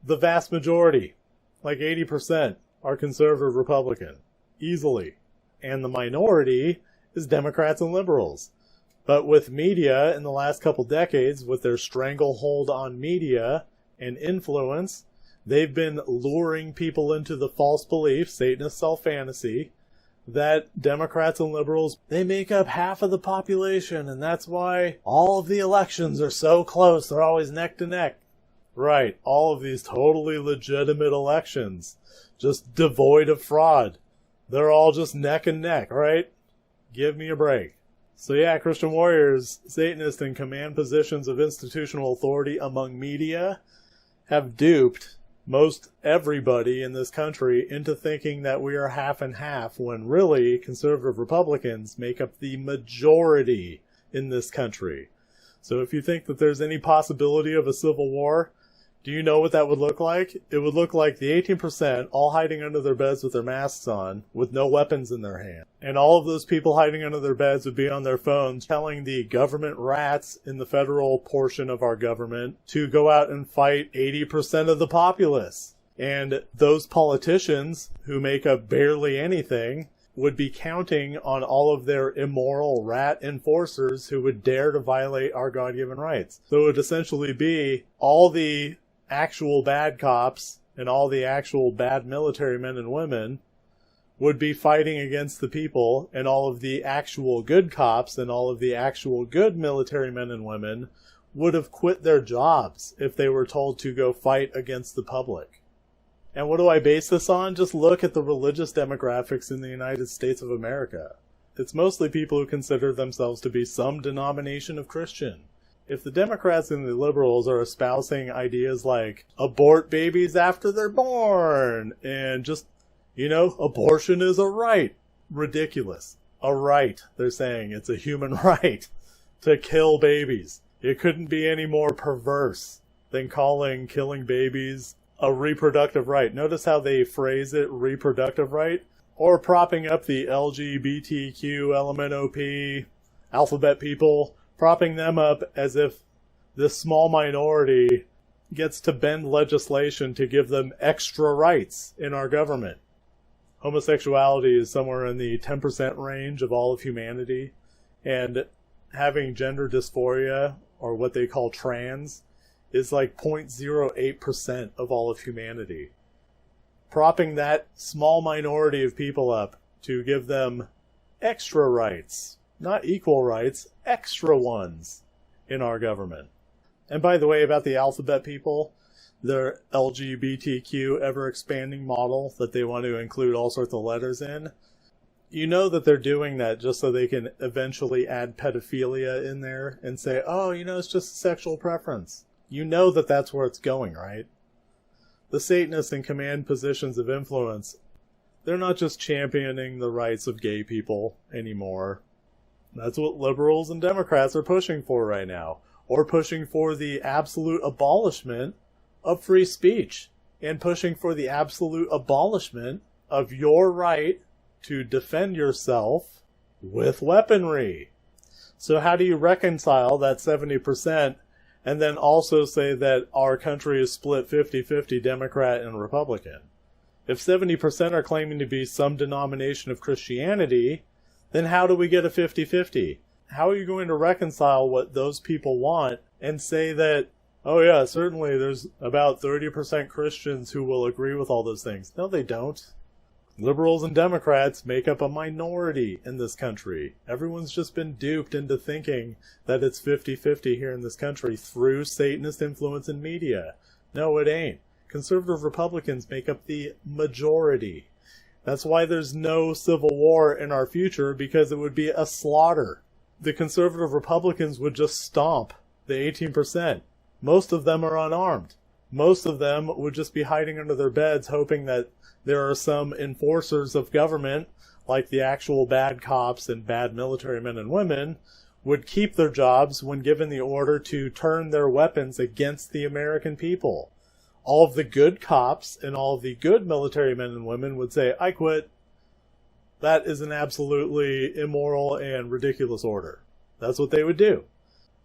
The vast majority, like 80%, are conservative Republican. Easily. And the minority is Democrats and liberals. But with media in the last couple decades, with their stranglehold on media and influence, they've been luring people into the false belief, Satanist self-fantasy, that Democrats and liberals, they make up half of the population, and that's why all of the elections are so close. They're always neck to neck. Right, all of these totally legitimate elections, just devoid of fraud. They're all just neck and neck, right? Give me a break. So yeah, Christian warriors, Satanists in command positions of institutional authority among media have duped most everybody in this country into thinking that we are half and half, when really conservative Republicans make up the majority in this country. So if you think that there's any possibility of a civil war, do you know what that would look like? It would look like the 18% all hiding under their beds with their masks on, with no weapons in their hand. And all of those people hiding under their beds would be on their phones telling the government rats in the federal portion of our government to go out and fight 80% of the populace. And those politicians, who make up barely anything, would be counting on all of their immoral rat enforcers who would dare to violate our God-given rights. So it would essentially be all the actual bad cops and all the actual bad military men and women would be fighting against the people, and all of the actual good cops and all of the actual good military men and women would have quit their jobs if they were told to go fight against the public. And what do I base this on? Just look at the religious demographics in the United States of America. It's mostly people who consider themselves to be some denomination of Christian. If the Democrats and the liberals are espousing ideas like abort babies after they're born and just, abortion is a right. Ridiculous. A right. They're saying it's a human right to kill babies. It couldn't be any more perverse than calling killing babies a reproductive right. Notice how they phrase it, reproductive right, or propping up the LGBTQ, LMNOP, alphabet people, propping them up as if this small minority gets to bend legislation to give them extra rights in our government. Homosexuality is somewhere in the 10% range of all of humanity, and having gender dysphoria, or what they call trans, is like 0.08% of all of humanity. Propping that small minority of people up to give them extra rights, not equal rights, extra ones in our government. And by the way, about the alphabet people, their LGBTQ ever-expanding model that they want to include all sorts of letters in, you know that they're doing that just so they can eventually add pedophilia in there and say, oh, it's just a sexual preference. You know that that's where it's going, right? The Satanists in command positions of influence, they're not just championing the rights of gay people anymore. That's what liberals and Democrats are pushing for right now. Or pushing for the absolute abolishment of free speech. And pushing for the absolute abolishment of your right to defend yourself with weaponry. So how do you reconcile that 70% and then also say that our country is split 50-50 Democrat and Republican? If 70% are claiming to be some denomination of Christianity, then how do we get a 50-50? How are you going to reconcile what those people want and say that, oh yeah, certainly there's about 30% Christians who will agree with all those things? No, they don't. Liberals and Democrats make up a minority in this country. Everyone's just been duped into thinking that it's 50-50 here in this country through Satanist influence in media. No, it ain't. Conservative Republicans make up the majority. That's why there's no civil war in our future, because it would be a slaughter. The conservative Republicans would just stomp the 18%. Most of them are unarmed. Most of them would just be hiding under their beds, hoping that there are some enforcers of government, like the actual bad cops and bad military men and women, would keep their jobs when given the order to turn their weapons against the American people. All of the good cops and all of the good military men and women would say, I quit. That is an absolutely immoral and ridiculous order. That's what they would do.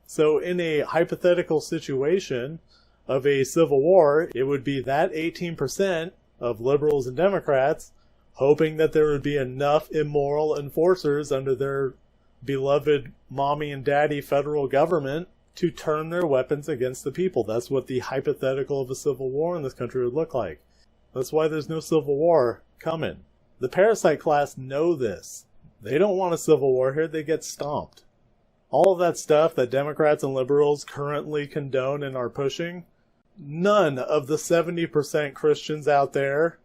So in a hypothetical situation of a civil war, it would be that 18% of liberals and Democrats hoping that there would be enough immoral enforcers under their beloved mommy and daddy federal government to turn their weapons against the people. That's what the hypothetical of a civil war in this country would look like. That's why there's no civil war coming. The parasite class know this. They don't want a civil war here. They get stomped. All of that stuff that Democrats and liberals currently condone and are pushing, none of the 70% Christians out there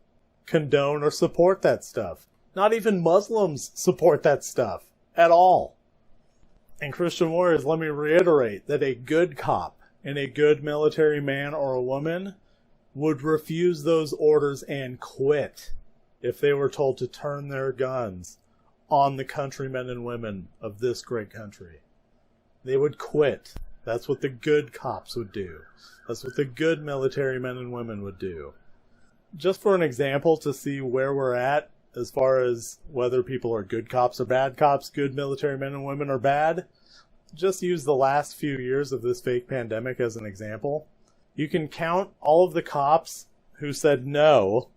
condone or support that stuff. Not even Muslims support that stuff at all. And Christian warriors, let me reiterate that a good cop and a good military man or a woman would refuse those orders and quit if they were told to turn their guns on the countrymen and women of this great country. They would quit. That's what the good cops would do. That's what the good military men and women would do. Just for an example to see where we're at as far as whether people are good cops or bad cops, good military men and women are bad, just use the last few years of this fake pandemic as an example. You can count all of the cops who said no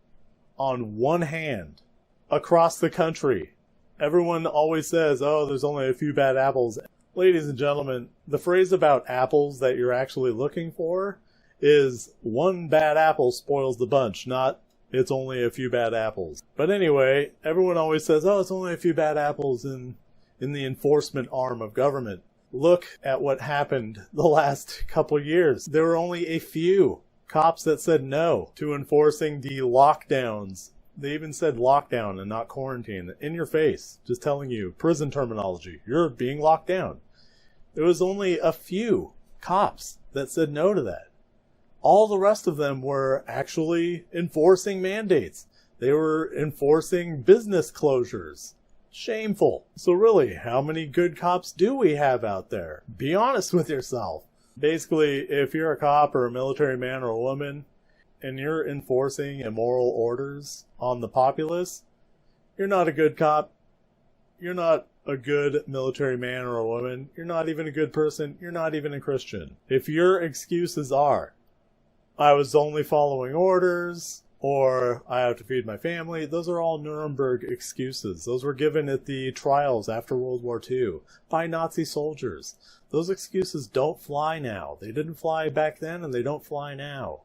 on one hand across the country. Everyone always says, oh, there's only a few bad apples. Ladies and gentlemen, the phrase about apples that you're actually looking for is one bad apple spoils the bunch, not it's only a few bad apples. But anyway, everyone always says, oh, it's only a few bad apples in the enforcement arm of government. Look at what happened the last couple years. There were only a few cops that said no to enforcing the lockdowns. They even said lockdown and not quarantine. In your face, just telling you, prison terminology, you're being locked down. There was only a few cops that said no to that. All the rest of them were actually enforcing mandates. They were enforcing business closures. Shameful. So really, how many good cops do we have out there? Be honest with yourself. Basically, if you're a cop or a military man or a woman, and you're enforcing immoral orders on the populace, you're not a good cop. You're not a good military man or a woman. You're not even a good person. You're not even a Christian. If your excuses are, I was only following orders, or I have to feed my family, those are all Nuremberg excuses. Those were given at the trials after World War II by Nazi soldiers. Those excuses don't fly now. They didn't fly back then, and they don't fly now.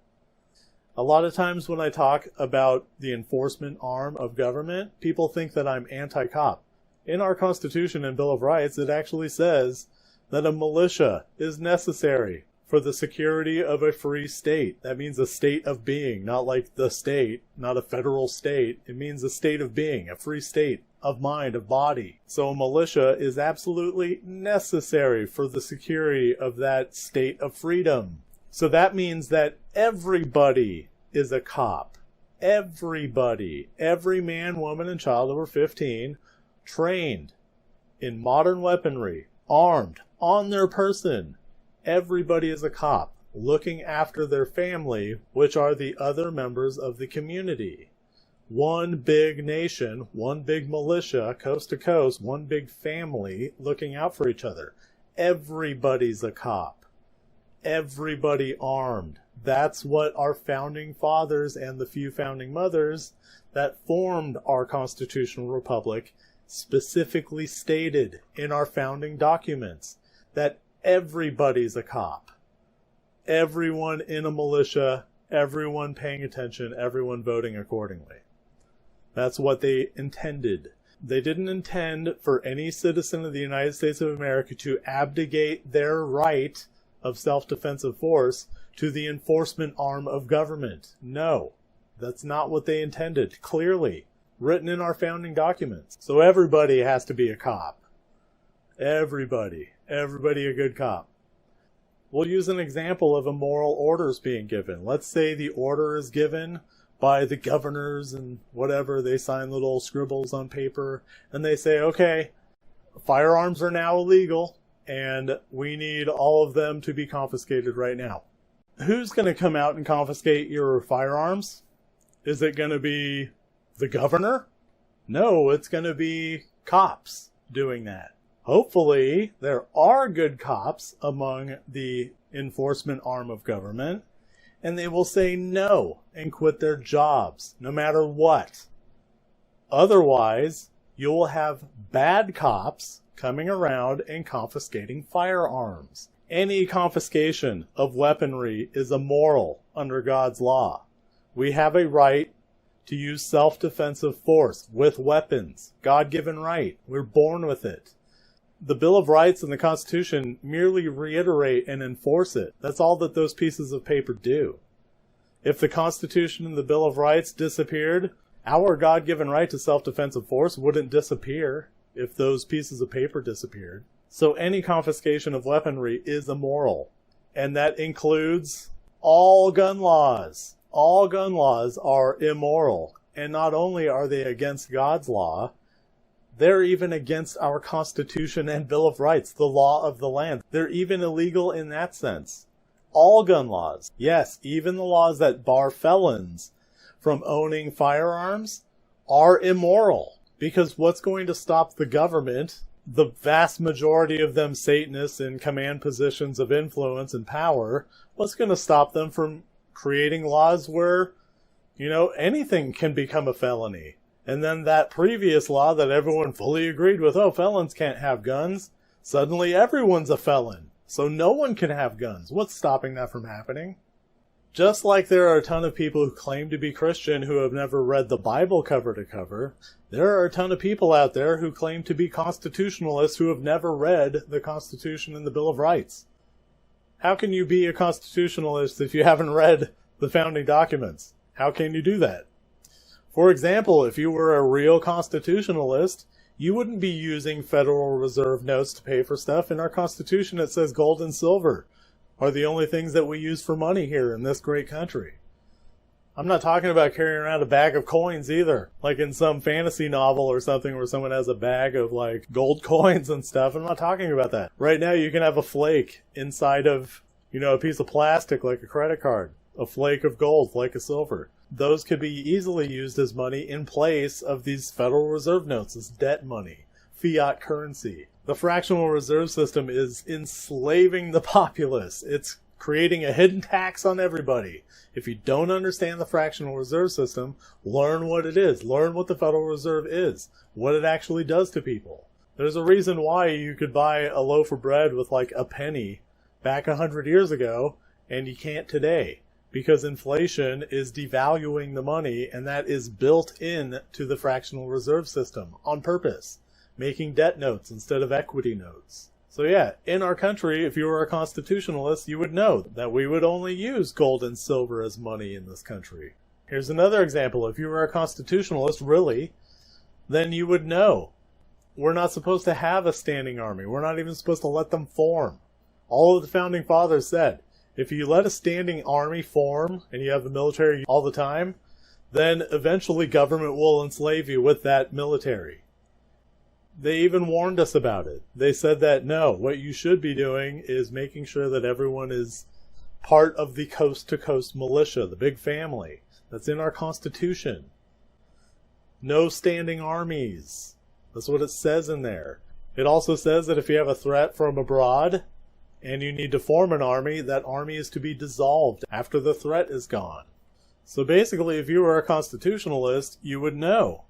A lot of times when I talk about the enforcement arm of government, people think that I'm anti-cop. In our Constitution and Bill of Rights, it actually says that a militia is necessary for the security of a free state. That means a state of being, not like the state, not a federal state. It means a state of being, a free state of mind, of body. So a militia is absolutely necessary for the security of that state of freedom. So that means that everybody is a cop. Everybody, every man, woman, and child over 15, trained in modern weaponry, armed, on their person. Everybody is a cop, looking after their family, which are the other members of the community. One big nation, one big militia, coast to coast, one big family, looking out for each other. Everybody's a cop. Everybody armed. That's what our founding fathers and the few founding mothers that formed our constitutional republic specifically stated in our founding documents, that everybody's a cop. Everyone in a militia, everyone paying attention, everyone voting accordingly. That's what they intended. They didn't intend for any citizen of the United States of America to abdicate their right of self-defensive force to the enforcement arm of government. No, that's not what they intended, clearly written in our founding documents. So everybody has to be a cop. Everybody a good cop. We'll use an example of immoral orders being given. Let's say the order is given by the governors and whatever. They sign little scribbles on paper and they say, okay, firearms are now illegal and we need all of them to be confiscated right now. Who's going to come out and confiscate your firearms? Is it going to be the governor? No, it's going to be cops doing that. Hopefully, there are good cops among the enforcement arm of government, and they will say no and quit their jobs, no matter what. Otherwise, you'll have bad cops coming around and confiscating firearms. Any confiscation of weaponry is immoral under God's law. We have a right to use self-defensive force with weapons. God-given right. We're born with it. The Bill of Rights and the Constitution merely reiterate and enforce it. That's all that those pieces of paper do. If the Constitution and the Bill of Rights disappeared, our God-given right to self-defensive force wouldn't disappear if those pieces of paper disappeared. So any confiscation of weaponry is immoral. And that includes all gun laws. All gun laws are immoral. And not only are they against God's law, they're even against our Constitution and Bill of Rights, the law of the land. They're even illegal in that sense. All gun laws. Yes, even the laws that bar felons from owning firearms are immoral. Because what's going to stop the government, the vast majority of them Satanists in command positions of influence and power, what's going to stop them from creating laws where, anything can become a felony? And then that previous law that everyone fully agreed with, felons can't have guns, suddenly everyone's a felon. So no one can have guns. What's stopping that from happening? Just like there are a ton of people who claim to be Christian who have never read the Bible cover to cover, there are a ton of people out there who claim to be constitutionalists who have never read the Constitution and the Bill of Rights. How can you be a constitutionalist if you haven't read the founding documents? How can you do that? For example, if you were a real constitutionalist, you wouldn't be using Federal Reserve notes to pay for stuff. In our Constitution, it says gold and silver. are the only things that we use for money here in this great country. I'm not talking about carrying around a bag of coins either, like in some fantasy novel or something where someone has a bag of like gold coins and stuff. I'm not talking about that. Right now you can have a flake inside of, a piece of plastic like a credit card, a flake of gold, flake of silver. Those could be easily used as money in place of these Federal Reserve notes, as debt money, fiat currency. The fractional reserve system is enslaving the populace. It's creating a hidden tax on everybody. If you don't understand the fractional reserve system, learn what it is. Learn what the Federal Reserve is, what it actually does to people. There's a reason why you could buy a loaf of bread with like a penny back 100 years ago, and you can't today, because inflation is devaluing the money, and that is built in to the fractional reserve system on purpose, making debt notes instead of equity notes. So yeah, in our country, if you were a constitutionalist, you would know that we would only use gold and silver as money in this country. Here's another example. If you were a constitutionalist, really, then you would know we're not supposed to have a standing army. We're not even supposed to let them form. All of the founding fathers said, if you let a standing army form and you have the military all the time, then eventually government will enslave you with that military. They even warned us about it. They said that, no, what you should be doing is making sure that everyone is part of the coast-to-coast militia, the big family. That's in our Constitution. No standing armies. That's what it says in there. It also says that if you have a threat from abroad and you need to form an army, that army is to be dissolved after the threat is gone. So basically, if you were a constitutionalist, you would know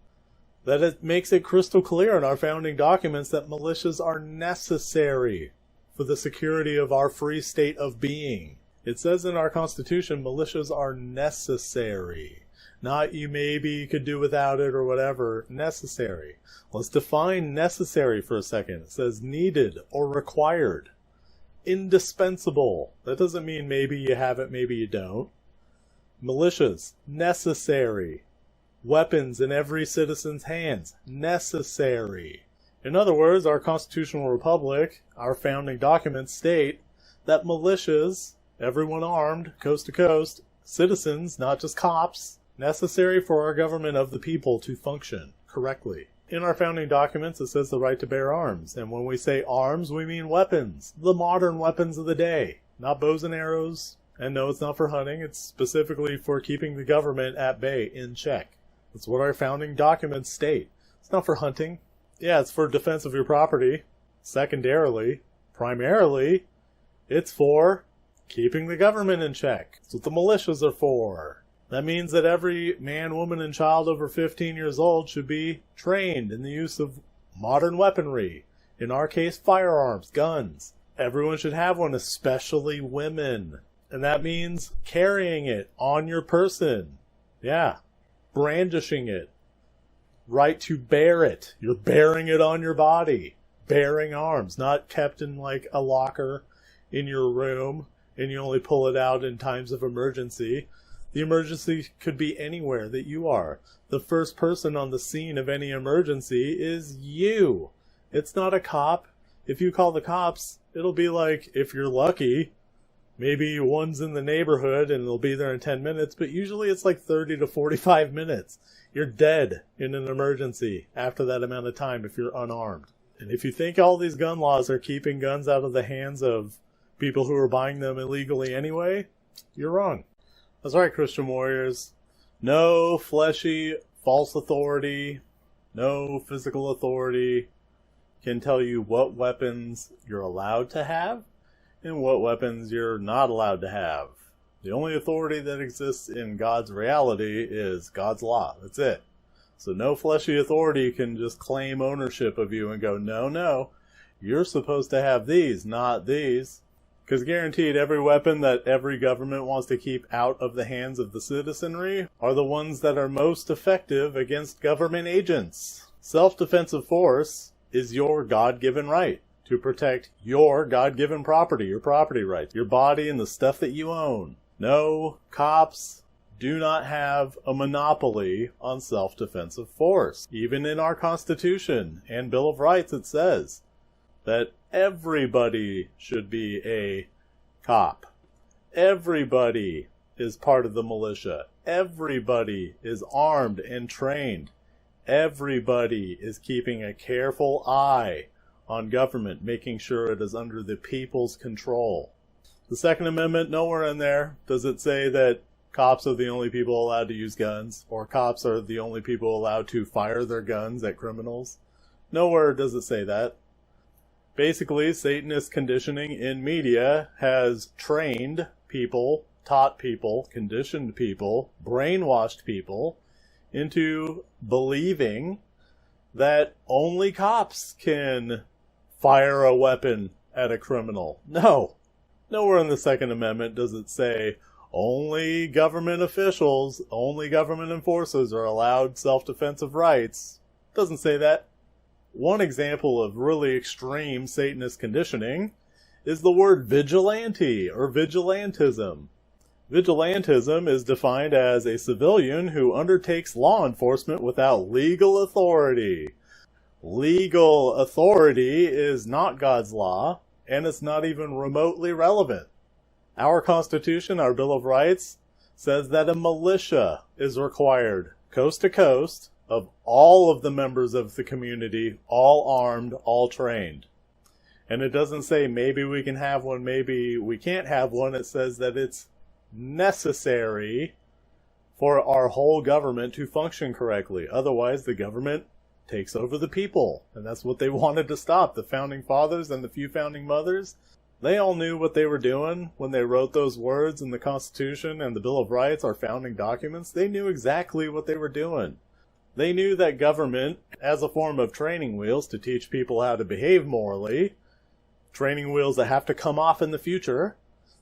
that it makes it crystal clear in our founding documents that militias are necessary for the security of our free state of being. It says in our Constitution, militias are necessary. Not you maybe could do without it or whatever. Necessary. Let's define necessary for a second. It says needed or required. Indispensable. That doesn't mean maybe you have it, maybe you don't. Militias, necessary. Weapons in every citizen's hands, necessary. In other words, our constitutional republic, our founding documents state that militias, everyone armed, coast to coast, citizens, not just cops, necessary for our government of the people to function correctly. In our founding documents, it says the right to bear arms. And when we say arms, we mean weapons. The modern weapons of the day. Not bows and arrows. And no, it's not for hunting. It's specifically for keeping the government at bay, in check. That's what our founding documents state. It's not for hunting. Yeah, it's for defense of your property. Secondarily, primarily, it's for keeping the government in check. That's what the militias are for. That means that every man, woman, and child over 15 years old should be trained in the use of modern weaponry. In our case, firearms, guns. Everyone should have one, especially women. And that means carrying it on your person. Yeah. Brandishing it. Right to bear it. You're bearing it on your body. Bearing arms. Not kept in like a locker in your room and you only pull it out in times of emergency. The emergency could be anywhere that you are. The first person on the scene of any emergency is you. It's not a cop. If you call the cops, it'll be like, if you're lucky, maybe one's in the neighborhood and they'll be there in 10 minutes, but usually it's like 30 to 45 minutes. You're dead in an emergency after that amount of time if you're unarmed. And if you think all these gun laws are keeping guns out of the hands of people who are buying them illegally anyway, you're wrong. That's right, Christian warriors. No fleshy, false authority, no physical authority can tell you what weapons you're allowed to have and what weapons you're not allowed to have. The only authority that exists in God's reality is God's law. That's it. So no fleshy authority can just claim ownership of you and go, no, you're supposed to have these, not these. Because guaranteed, every weapon that every government wants to keep out of the hands of the citizenry are the ones that are most effective against government agents. Self-defensive force is your God-given right to protect your God-given property, your property rights, your body and the stuff that you own. No, cops do not have a monopoly on self-defensive force. Even in our Constitution and Bill of Rights, it says that everybody should be a cop. Everybody is part of the militia. Everybody is armed and trained. Everybody is keeping a careful eye on government, making sure it is under the people's control. The Second Amendment, nowhere in there does it say that cops are the only people allowed to use guns, or cops are the only people allowed to fire their guns at criminals. Nowhere does it say that. Basically, Satanist conditioning in media has trained people, taught people, conditioned people, brainwashed people into believing that only cops can fire a weapon at a criminal. No. Nowhere in the Second Amendment does it say only government officials, only government enforcers are allowed self-defensive rights. It doesn't say that. One example of really extreme Satanist conditioning is the word vigilante or vigilantism. Vigilantism is defined as a civilian who undertakes law enforcement without legal authority. Legal authority is not God's law, and it's not even remotely relevant. Our Constitution, our Bill of Rights, says that a militia is required, coast to coast, of all of the members of the community, all armed, all trained. And it doesn't say maybe we can have one, maybe we can't have one. It says that it's necessary for our whole government to function correctly. Otherwise, the government takes over the people. And that's what they wanted to stop. The Founding Fathers and the few Founding Mothers, they all knew what they were doing when they wrote those words in the Constitution and the Bill of Rights, our founding documents. They knew exactly what they were doing. They knew that government, as a form of training wheels to teach people how to behave morally, training wheels that have to come off in the future,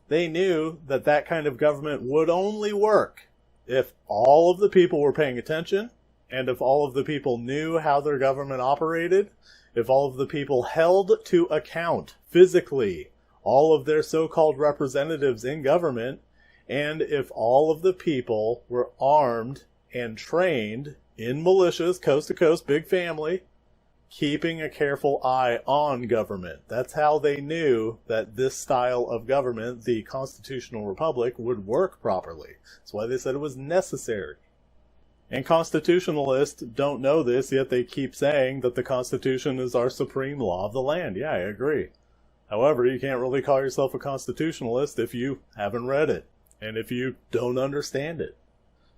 they knew that that kind of government would only work if all of the people were paying attention, and if all of the people knew how their government operated, if all of the people held to account physically all of their so-called representatives in government, and if all of the people were armed and trained in militias, coast to coast, big family, keeping a careful eye on government. That's how they knew that this style of government, the constitutional republic, would work properly. That's why they said it was necessary. And constitutionalists don't know this, yet they keep saying that the Constitution is our supreme law of the land. Yeah, I agree. However, you can't really call yourself a constitutionalist if you haven't read it, and if you don't understand it.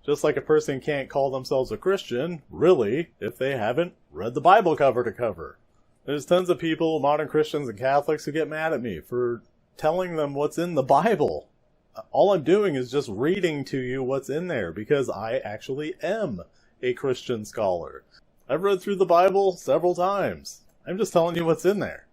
Just like a person can't call themselves a Christian, really, if they haven't read the Bible cover to cover. There's tons of people, modern Christians and Catholics, who get mad at me for telling them what's in the Bible. All I'm doing is just reading to you what's in there, because I actually am a Christian scholar. I've read through the Bible several times. I'm just telling you what's in there.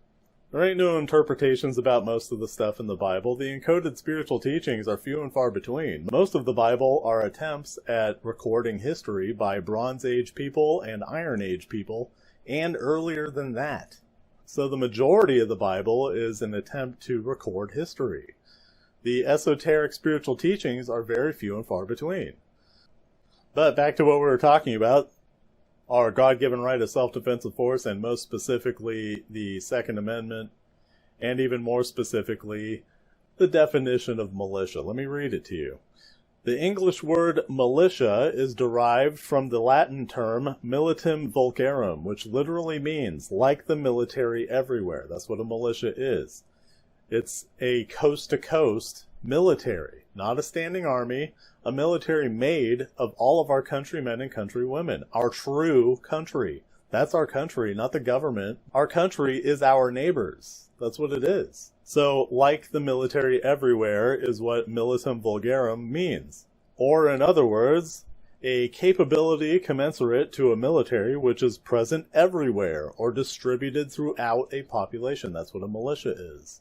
There ain't no interpretations about most of the stuff in the Bible. The encoded spiritual teachings are few and far between. Most of the Bible are attempts at recording history by Bronze Age people and Iron Age people, and earlier than that. So the majority of the Bible is an attempt to record history. The esoteric spiritual teachings are very few and far between. But back to what we were talking about. Our God-given right of self-defensive force, and most specifically the Second Amendment, and even more specifically, the definition of militia. Let me read it to you. The English word militia is derived from the Latin term militum vulgarum, which literally means like the military everywhere. That's what a militia is. It's a coast-to-coast military, not a standing army, a military made of all of our countrymen and countrywomen, our true country. That's our country, not the government. Our country is our neighbors. That's what it is. So, like the military everywhere is what militum vulgarum means. Or, in other words, a capability commensurate to a military which is present everywhere or distributed throughout a population. That's what a militia is.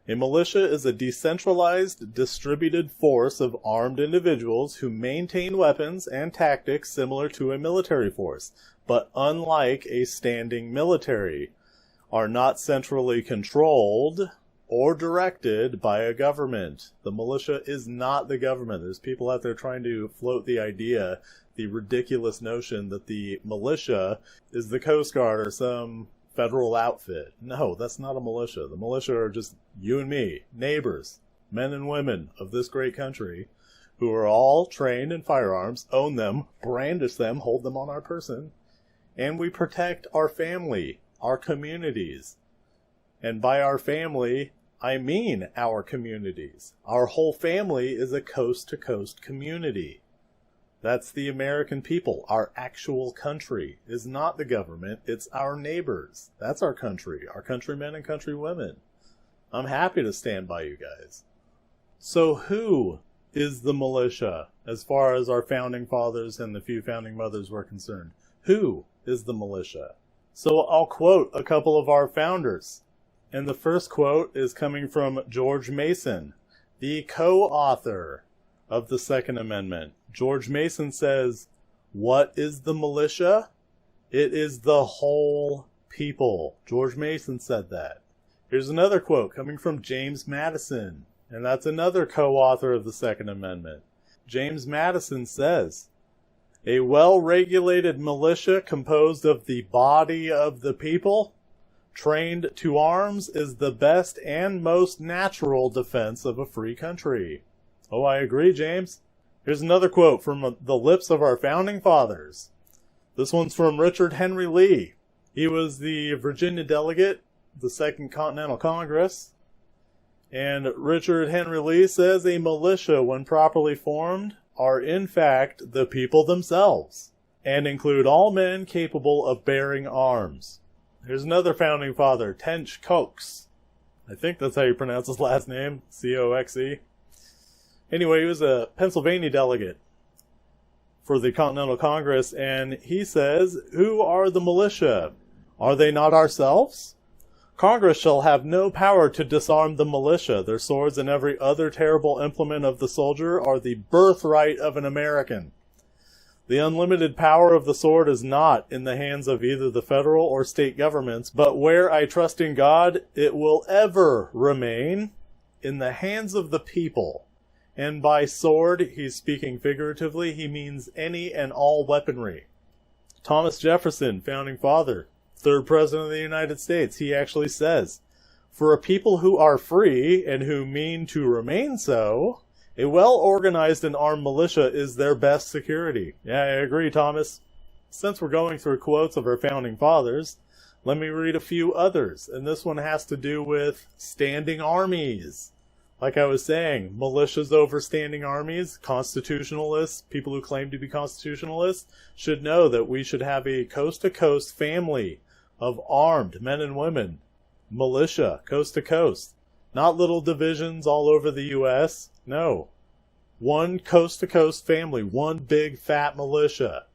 A militia is a decentralized, distributed force of armed individuals who maintain weapons and tactics similar to a military force, but unlike a standing military, are not centrally controlled or directed by a government. The militia is not the government. There's people out there trying to float the idea, the ridiculous notion that the militia is the Coast Guard or some federal outfit. No, that's not a militia. The militia are just you and me, neighbors, men and women of this great country, who are all trained in firearms, own them, brandish them, hold them on our person, and we protect our family, our communities. And by our family, I mean our communities. Our whole family is a coast-to-coast community. That's the American people. Our actual country is not the government. It's our neighbors. That's our country, our countrymen and countrywomen. I'm happy to stand by you guys. So who is the militia as far as our founding fathers and the few founding mothers were concerned? Who is the militia? So I'll quote a couple of our founders. And the first quote is coming from George Mason, the co-author of the Second Amendment. George Mason says, "What is the militia? It is the whole people." George Mason said that. Here's another quote coming from James Madison, and that's another co-author of the Second Amendment. James Madison says, "A well-regulated militia composed of the body of the people, trained to arms, is the best and most natural defense of a free country." Oh, I agree, James. Here's another quote from the lips of our founding fathers. This one's from Richard Henry Lee. He was the Virginia delegate, the Second Continental Congress. And Richard Henry Lee says, "A militia, when properly formed, are in fact the people themselves, and include all men capable of bearing arms." Here's another founding father, Tench Coxe. I think that's how you pronounce his last name, C-O-X-E. Anyway, he was a Pennsylvania delegate for the Continental Congress, and he says, "Who are the militia? Are they not ourselves? Congress shall have no power to disarm the militia. Their swords and every other terrible implement of the soldier are the birthright of an American. The unlimited power of the sword is not in the hands of either the federal or state governments, but where I trust in God, it will ever remain in the hands of the people." And by sword, he's speaking figuratively. He means any and all weaponry. Thomas Jefferson, founding father, third president of the United States, he actually says, "For a people who are free and who mean to remain so, a well-organized and armed militia is their best security." Yeah, I agree, Thomas. Since we're going through quotes of our founding fathers, let me read a few others. And this one has to do with standing armies. Like I was saying, militias over standing armies, constitutionalists, people who claim to be constitutionalists, should know that we should have a coast-to-coast family of armed men and women. Militia, coast to coast. Not little divisions all over the U.S. No. One coast-to-coast family, one big fat militia.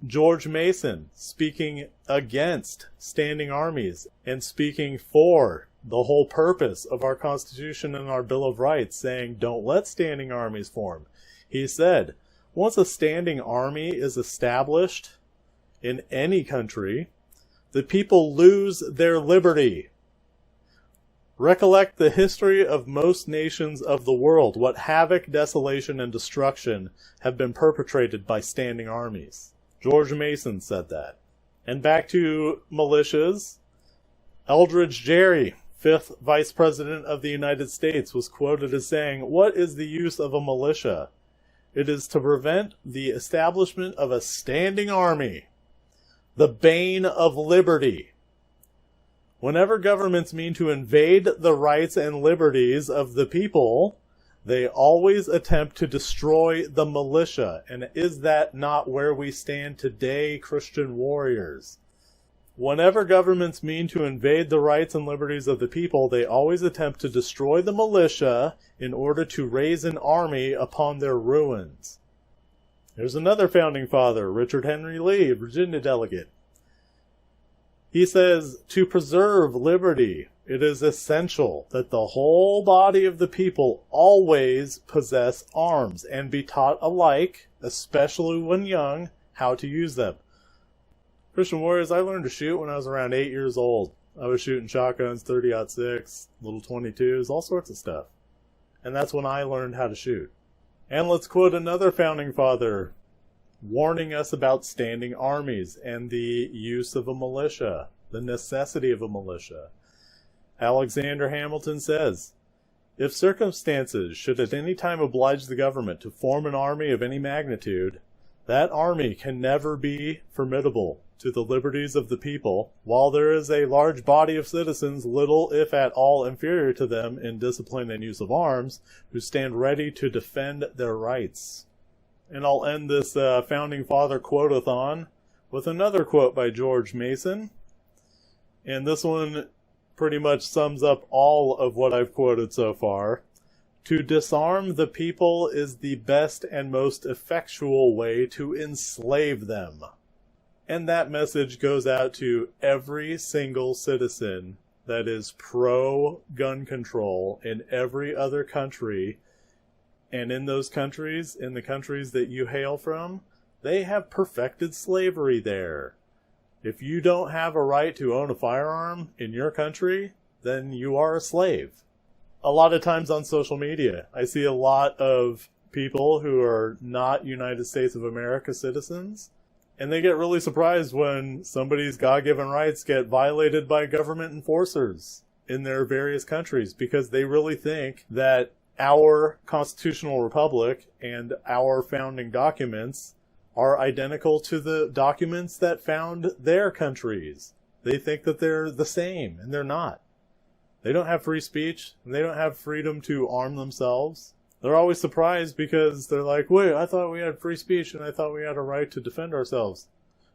George Mason speaking against standing armies and speaking for the whole purpose of our Constitution and our Bill of Rights, saying don't let standing armies form. He said, once a standing army is established in any country, the people lose their liberty. Recollect the history of most nations of the world, what havoc, desolation, and destruction have been perpetrated by standing armies. George Mason said that. And back to militias, Eldridge Gerry, 5th Vice President of the United States, was quoted as saying, "What is the use of a militia? It is to prevent the establishment of a standing army, the bane of liberty." Whenever governments mean to invade the rights and liberties of the people, they always attempt to destroy the militia. And is that not where we stand today, Christian warriors? Whenever governments mean to invade the rights and liberties of the people, they always attempt to destroy the militia in order to raise an army upon their ruins. There's another founding father, Richard Henry Lee, Virginia delegate. He says, to preserve liberty, it is essential that the whole body of the people always possess arms and be taught alike, especially when young, how to use them. Christian warriors, I learned to shoot when I was around 8 years old. I was shooting shotguns, 30-06, little 22s, all sorts of stuff. And that's when I learned how to shoot. And let's quote another founding father warning us about standing armies and the use of a militia. the necessity of a militia. Alexander Hamilton says, "If circumstances should at any time oblige the government to form an army of any magnitude, that army can never be formidable to the liberties of the people, while there is a large body of citizens, little if at all inferior to them in discipline and use of arms, who stand ready to defend their rights." And I'll end this Founding Father quote-a-thon with another quote by George Mason. And this one pretty much sums up all of what I've quoted so far. "To disarm the people is the best and most effectual way to enslave them." And that message goes out to every single citizen that is pro-gun control in every other country. And in those countries, in the countries that you hail from, they have perfected slavery there. If you don't have a right to own a firearm in your country, then you are a slave. A lot of times on social media, I see a lot of people who are not United States of America citizens, and they get really surprised when somebody's God-given rights get violated by government enforcers in their various countries, because they really think that our constitutional republic and our founding documents are identical to the documents that found their countries. They think that they're the same, and they're not. They don't have free speech, and they don't have freedom to arm themselves. They're always surprised because they're like, wait, I thought we had free speech, and I thought we had a right to defend ourselves.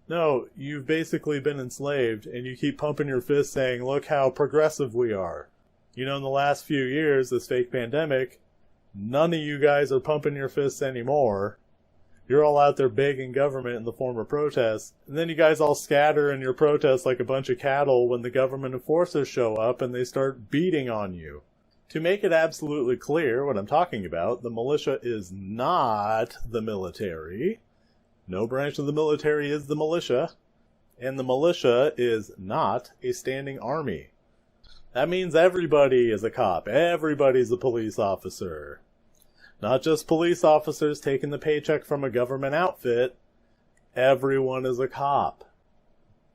No, you've basically been enslaved, and you keep pumping your fist saying, look how progressive we are. You know, in the last few years, this fake pandemic, none of you guys are pumping your fists anymore. You're all out there begging government in the form of protests, and then you guys all scatter in your protests like a bunch of cattle when the government enforcers show up and they start beating on you. To make it absolutely clear what I'm talking about, the militia is not the military. No branch of the military is the militia, and the militia is not a standing army. That means everybody is a cop. Everybody's a police officer. Not just police officers taking the paycheck from a government outfit. Everyone is a cop.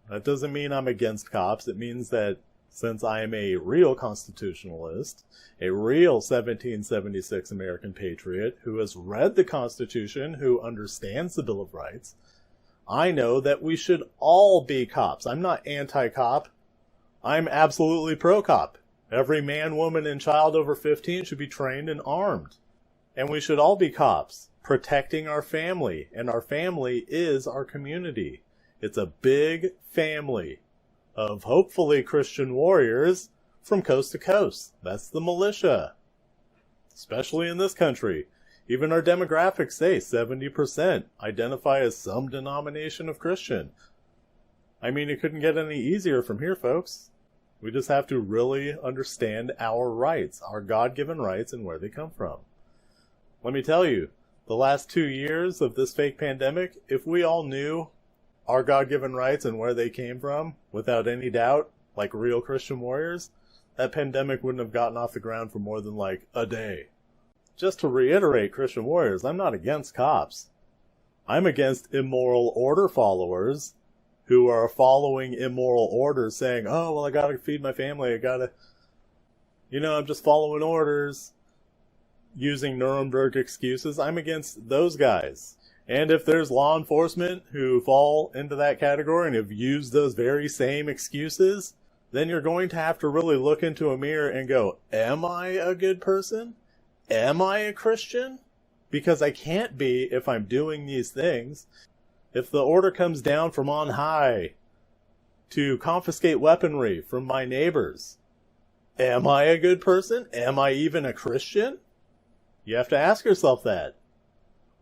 That doesn't mean I'm against cops. It means that since I am a real constitutionalist, a real 1776 American patriot who has read the Constitution, who understands the Bill of Rights, I know that we should all be cops. I'm not anti-cop. I'm absolutely pro-cop. Every man, woman, and child over 15 should be trained and armed. And we should all be cops, protecting our family. And our family is our community. It's a big family of hopefully Christian warriors from coast to coast. That's the militia. Especially in this country. Even our demographics say 70% identify as some denomination of Christian. I mean, it couldn't get any easier from here, folks. We just have to really understand our rights, our God-given rights, and where they come from. Let me tell you, the last 2 years of this fake pandemic, if we all knew our God-given rights and where they came from, without any doubt, like real Christian warriors, that pandemic wouldn't have gotten off the ground for more than like a day. Just to reiterate, Christian warriors, I'm not against cops. I'm against immoral order followers who are following immoral orders saying, oh, well, I gotta feed my family, I'm just following orders, using Nuremberg excuses. I'm against those guys. And if there's law enforcement who fall into that category and have used those very same excuses, then you're going to have to really look into a mirror and go, am I a good person? Am I a Christian? Because I can't be if I'm doing these things. If the order comes down from on high to confiscate weaponry from my neighbors, am I a good person? Am I even a Christian? You have to ask yourself that.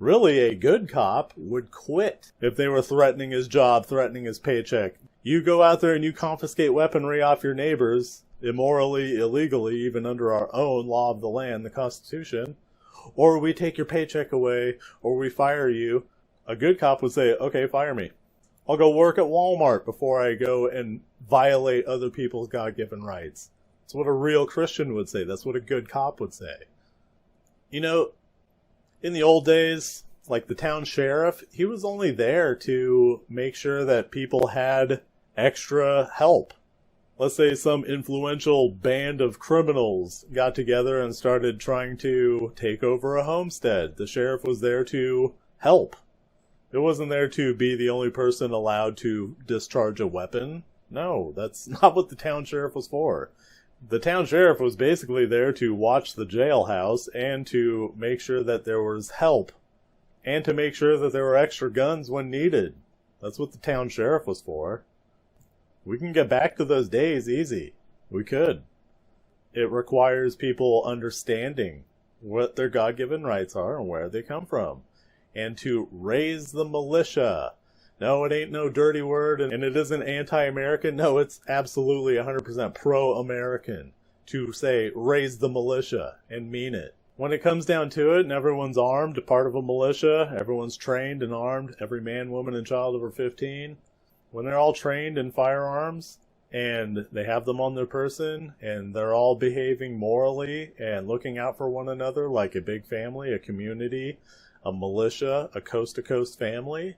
Really, a good cop would quit if they were threatening his job, threatening his paycheck. You go out there and you confiscate weaponry off your neighbors, immorally, illegally, even under our own law of the land, the Constitution, or we take your paycheck away, or we fire you. A good cop would say, okay, fire me. I'll go work at Walmart before I go and violate other people's God-given rights. That's what a real Christian would say. That's what a good cop would say. You know, in the old days, like the town sheriff, he was only there to make sure that people had extra help. Let's say some influential band of criminals got together and started trying to take over a homestead. The sheriff was there to help. It wasn't there to be the only person allowed to discharge a weapon. No, that's not what the town sheriff was for. The town sheriff was basically there to watch the jailhouse and to make sure that there was help and to make sure that there were extra guns when needed. That's what the town sheriff was for. We can get back to those days easy. We could. It requires people understanding what their God-given rights are and where they come from. And to raise the militia. No, it ain't no dirty word, and it isn't anti-American. No, it's absolutely 100% pro-American to say, raise the militia, and mean it. When it comes down to it, and everyone's armed, part of a militia, everyone's trained and armed, every man, woman, and child over 15, when they're all trained in firearms, and they have them on their person, and they're all behaving morally and looking out for one another like a big family, a community, a militia, a coast-to-coast family,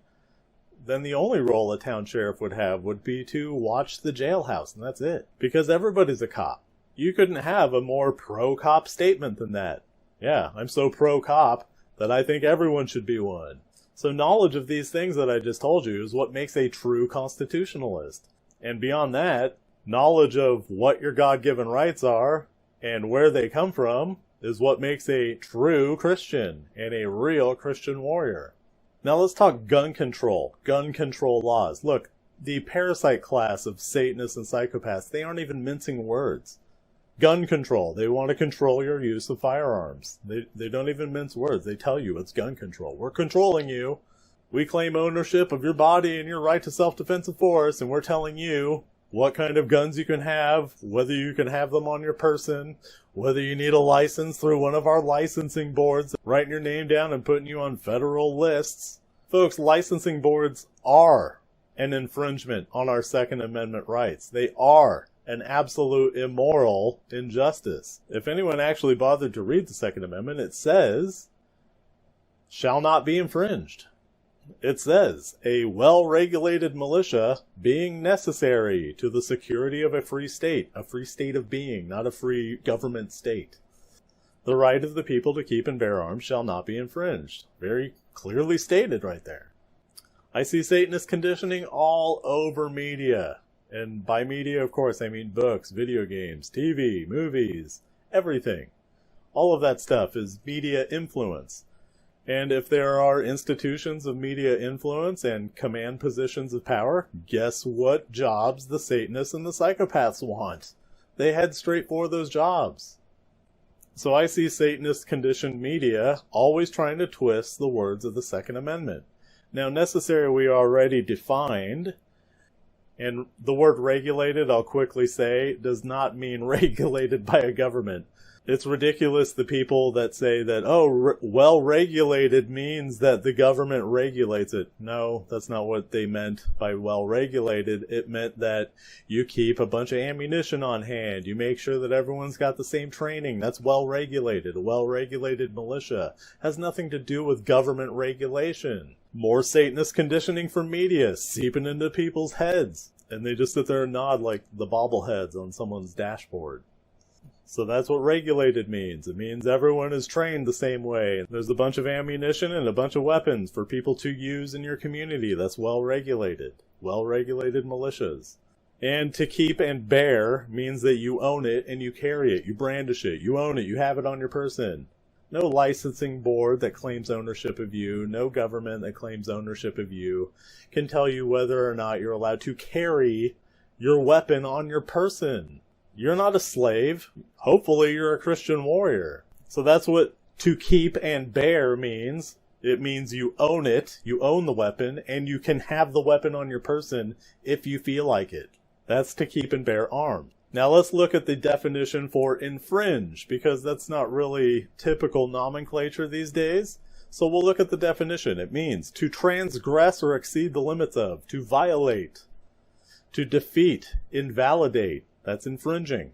then the only role a town sheriff would have would be to watch the jailhouse, and that's it. Because everybody's a cop. You couldn't have a more pro-cop statement than that. Yeah, I'm so pro-cop that I think everyone should be one. So knowledge of these things that I just told you is what makes a true constitutionalist. And beyond that, knowledge of what your God-given rights are and where they come from is what makes a true Christian and a real Christian warrior. Now let's talk gun control laws. Look, the parasite class of Satanists and psychopaths, they aren't even mincing words. Gun control. They want to control your use of firearms. They don't even mince words. They tell you it's gun control. We're controlling you. We claim ownership of your body and your right to self-defensive force, and we're telling you what kind of guns you can have, whether you can have them on your person, whether you need a license through one of our licensing boards, writing your name down and putting you on federal lists. Folks, licensing boards are an infringement on our Second Amendment rights. They are an absolute immoral injustice. If anyone actually bothered to read the Second Amendment, it says, shall not be infringed. It says, a well-regulated militia being necessary to the security of a free state of being, not a free government state. The right of the people to keep and bear arms shall not be infringed. Very clearly stated right there. I see Satanist conditioning all over media. And by media, of course, I mean books, video games, TV, movies, everything. All of that stuff is media influence. And if there are institutions of media influence and command positions of power, guess what jobs the Satanists and the psychopaths want? They head straight for those jobs. So I see Satanist conditioned media always trying to twist the words of the Second Amendment. Now, necessary we already defined. And the word regulated, I'll quickly say, does not mean regulated by a government. It's ridiculous, the people that say that, well-regulated means that the government regulates it. No, that's not what they meant by well-regulated. It meant that you keep a bunch of ammunition on hand. You make sure that everyone's got the same training. That's well-regulated. A well-regulated militia has nothing to do with government regulation. More Satanist conditioning from media seeping into people's heads. And they just sit there and nod like the bobbleheads on someone's dashboard. So that's what regulated means. It means everyone is trained the same way. There's a bunch of ammunition and a bunch of weapons for people to use in your community. That's well-regulated. Well-regulated militias. And to keep and bear means that you own it and you carry it. You brandish it. You own it. You have it on your person. No licensing board that claims ownership of you, no government that claims ownership of you can tell you whether or not you're allowed to carry your weapon on your person. You're not a slave. Hopefully you're a Christian warrior. So that's what to keep and bear means. It means you own it, you own the weapon, and you can have the weapon on your person if you feel like it. That's to keep and bear arms. Now let's look at the definition for infringe, because that's not really typical nomenclature these days. So we'll look at the definition. It means to transgress or exceed the limits of, to violate, to defeat, invalidate, that's infringing,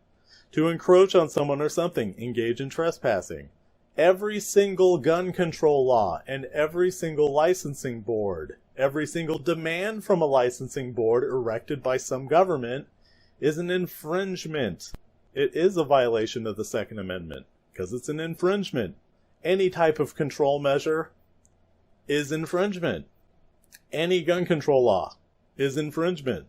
to encroach on someone or something, engage in trespassing. Every single gun control law and every single licensing board every single demand from a licensing board erected by some government is an infringement. It is a violation of the Second Amendment, because it's an infringement. Any type of control measure is infringement. Any gun control law is infringement.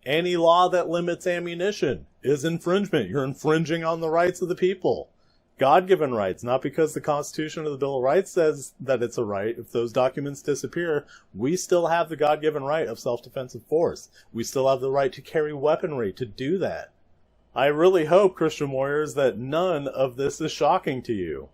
Any law that limits ammunition is infringement. You're infringing on the rights of the people. God-given rights, not because the Constitution or the Bill of Rights says that it's a right. If those documents disappear, we still have the God-given right of self-defensive force. We still have the right to carry weaponry to do that. I really hope, Christian warriors, that none of this is shocking to you.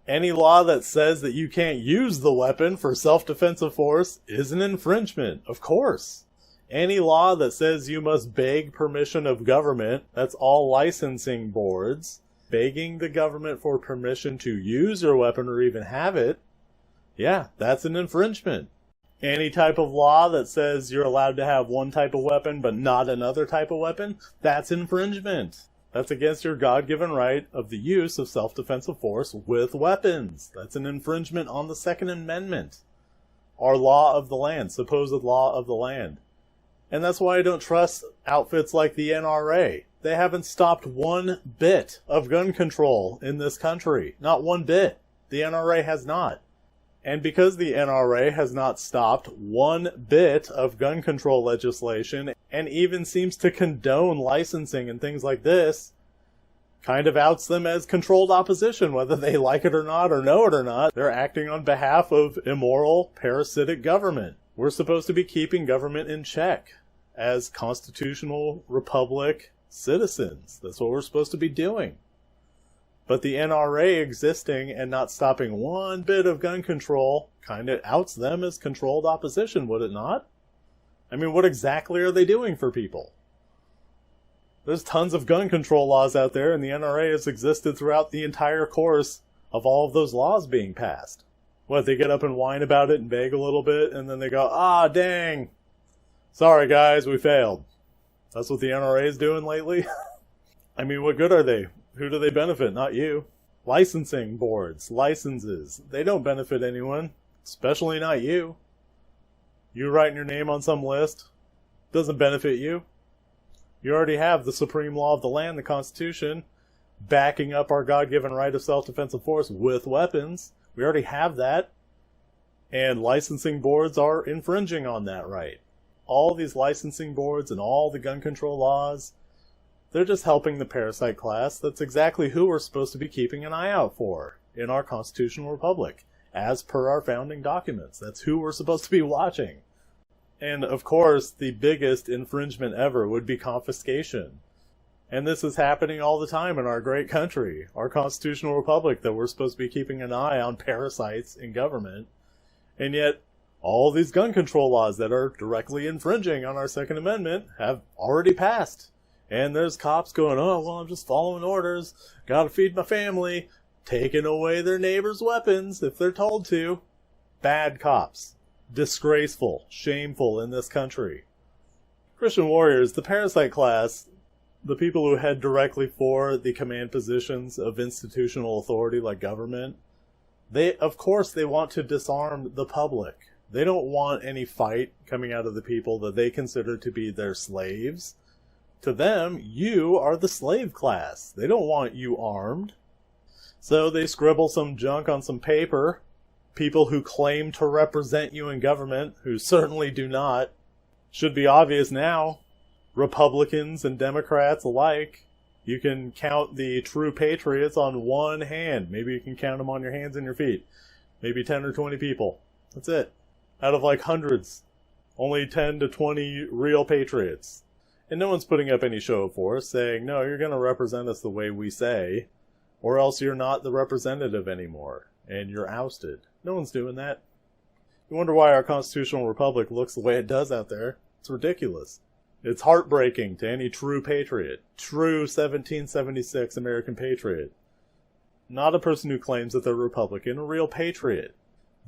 Any law that says that you can't use the weapon for self-defensive force is an infringement, of course. Any law that says you must beg permission of government, that's all licensing boards, begging the government for permission to use your weapon or even have it, yeah, that's an infringement. Any type of law that says you're allowed to have one type of weapon but not another type of weapon, that's infringement. That's against your God-given right of the use of self-defensive force with weapons. That's an infringement on the Second Amendment. Our law of the land, supposed law of the land. And that's why I don't trust outfits like the NRA. They haven't stopped one bit of gun control in this country. Not one bit. The NRA has not. And because the NRA has not stopped one bit of gun control legislation, and even seems to condone licensing and things like this, kind of outs them as controlled opposition, whether they like it or not, or know it or not. They're acting on behalf of immoral, parasitic government. We're supposed to be keeping government in check as constitutional republic citizens. That's what we're supposed to be doing. But the NRA existing and not stopping one bit of gun control kind of outs them as controlled opposition, would it not? I mean, what exactly are they doing for people? There's tons of gun control laws out there, and the NRA has existed throughout the entire course of all of those laws being passed. What, they get up and whine about it and beg a little bit, and then they go, ah, dang. Sorry, guys, we failed. That's what the NRA is doing lately? I mean, what good are they? Who do they benefit? Not you. Licensing boards, licenses, they don't benefit anyone, especially not you. You writing your name on some list doesn't benefit you. You already have the supreme law of the land, the Constitution, backing up our God-given right of self-defensive force with weapons. We already have that. And licensing boards are infringing on that right. All these licensing boards and all the gun control laws, they're just helping the parasite class. That's exactly who we're supposed to be keeping an eye out for in our constitutional republic, as per our founding documents. That's who we're supposed to be watching. And of course, the biggest infringement ever would be confiscation. And this is happening all the time in our great country, our constitutional republic, that we're supposed to be keeping an eye on parasites in government. And yet, all these gun control laws that are directly infringing on our Second Amendment have already passed. And there's cops going, oh, well, I'm just following orders. Gotta feed my family. Taking away their neighbors' weapons if they're told to. Bad cops. Disgraceful. Shameful in this country. Christian warriors, the parasite class, the people who head directly for the command positions of institutional authority like government, of course they want to disarm the public. They don't want any fight coming out of the people that they consider to be their slaves. To them, you are the slave class. They don't want you armed. So they scribble some junk on some paper. People who claim to represent you in government, who certainly do not. Should be obvious now. Republicans and Democrats alike. You can count the true patriots on one hand. Maybe you can count them on your hands and your feet. Maybe 10 or 20 people. That's it. Out of like hundreds. Only 10 to 20 real patriots. And no one's putting up any show of force, saying, no, you're going to represent us the way we say, or else you're not the representative anymore, and you're ousted. No one's doing that. You wonder why our constitutional republic looks the way it does out there. It's ridiculous. It's heartbreaking to any true patriot, true 1776 American patriot. Not a person who claims that they're Republican, a real patriot.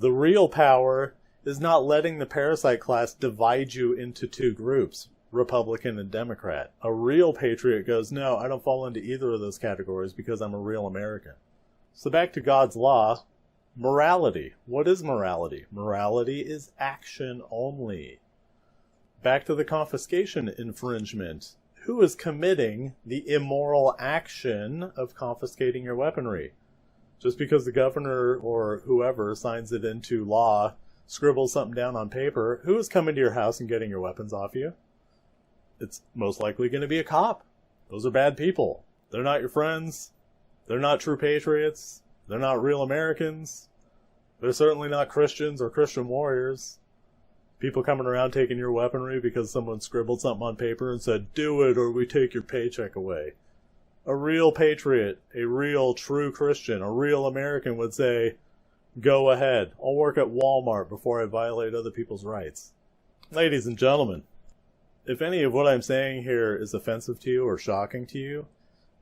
The real power is not letting the parasite class divide you into two groups, Republican and Democrat. A real patriot goes, no, I don't fall into either of those categories because I'm a real American. So back to God's law. Morality. What is morality? Morality is action only. Back to the confiscation infringement. Who is committing the immoral action of confiscating your weaponry? Just because the governor or whoever signs it into law, scribbles something down on paper, who is coming to your house and getting your weapons off you? It's most likely going to be a cop. Those are bad people. They're not your friends. They're not true patriots. They're not real Americans. They're certainly not Christians or Christian warriors. People coming around taking your weaponry because someone scribbled something on paper and said, "Do it or we take your paycheck away." A real patriot, a real true Christian, a real American would say, "Go ahead. I'll work at Walmart before I violate other people's rights." Ladies and gentlemen, if any of what I'm saying here is offensive to you or shocking to you,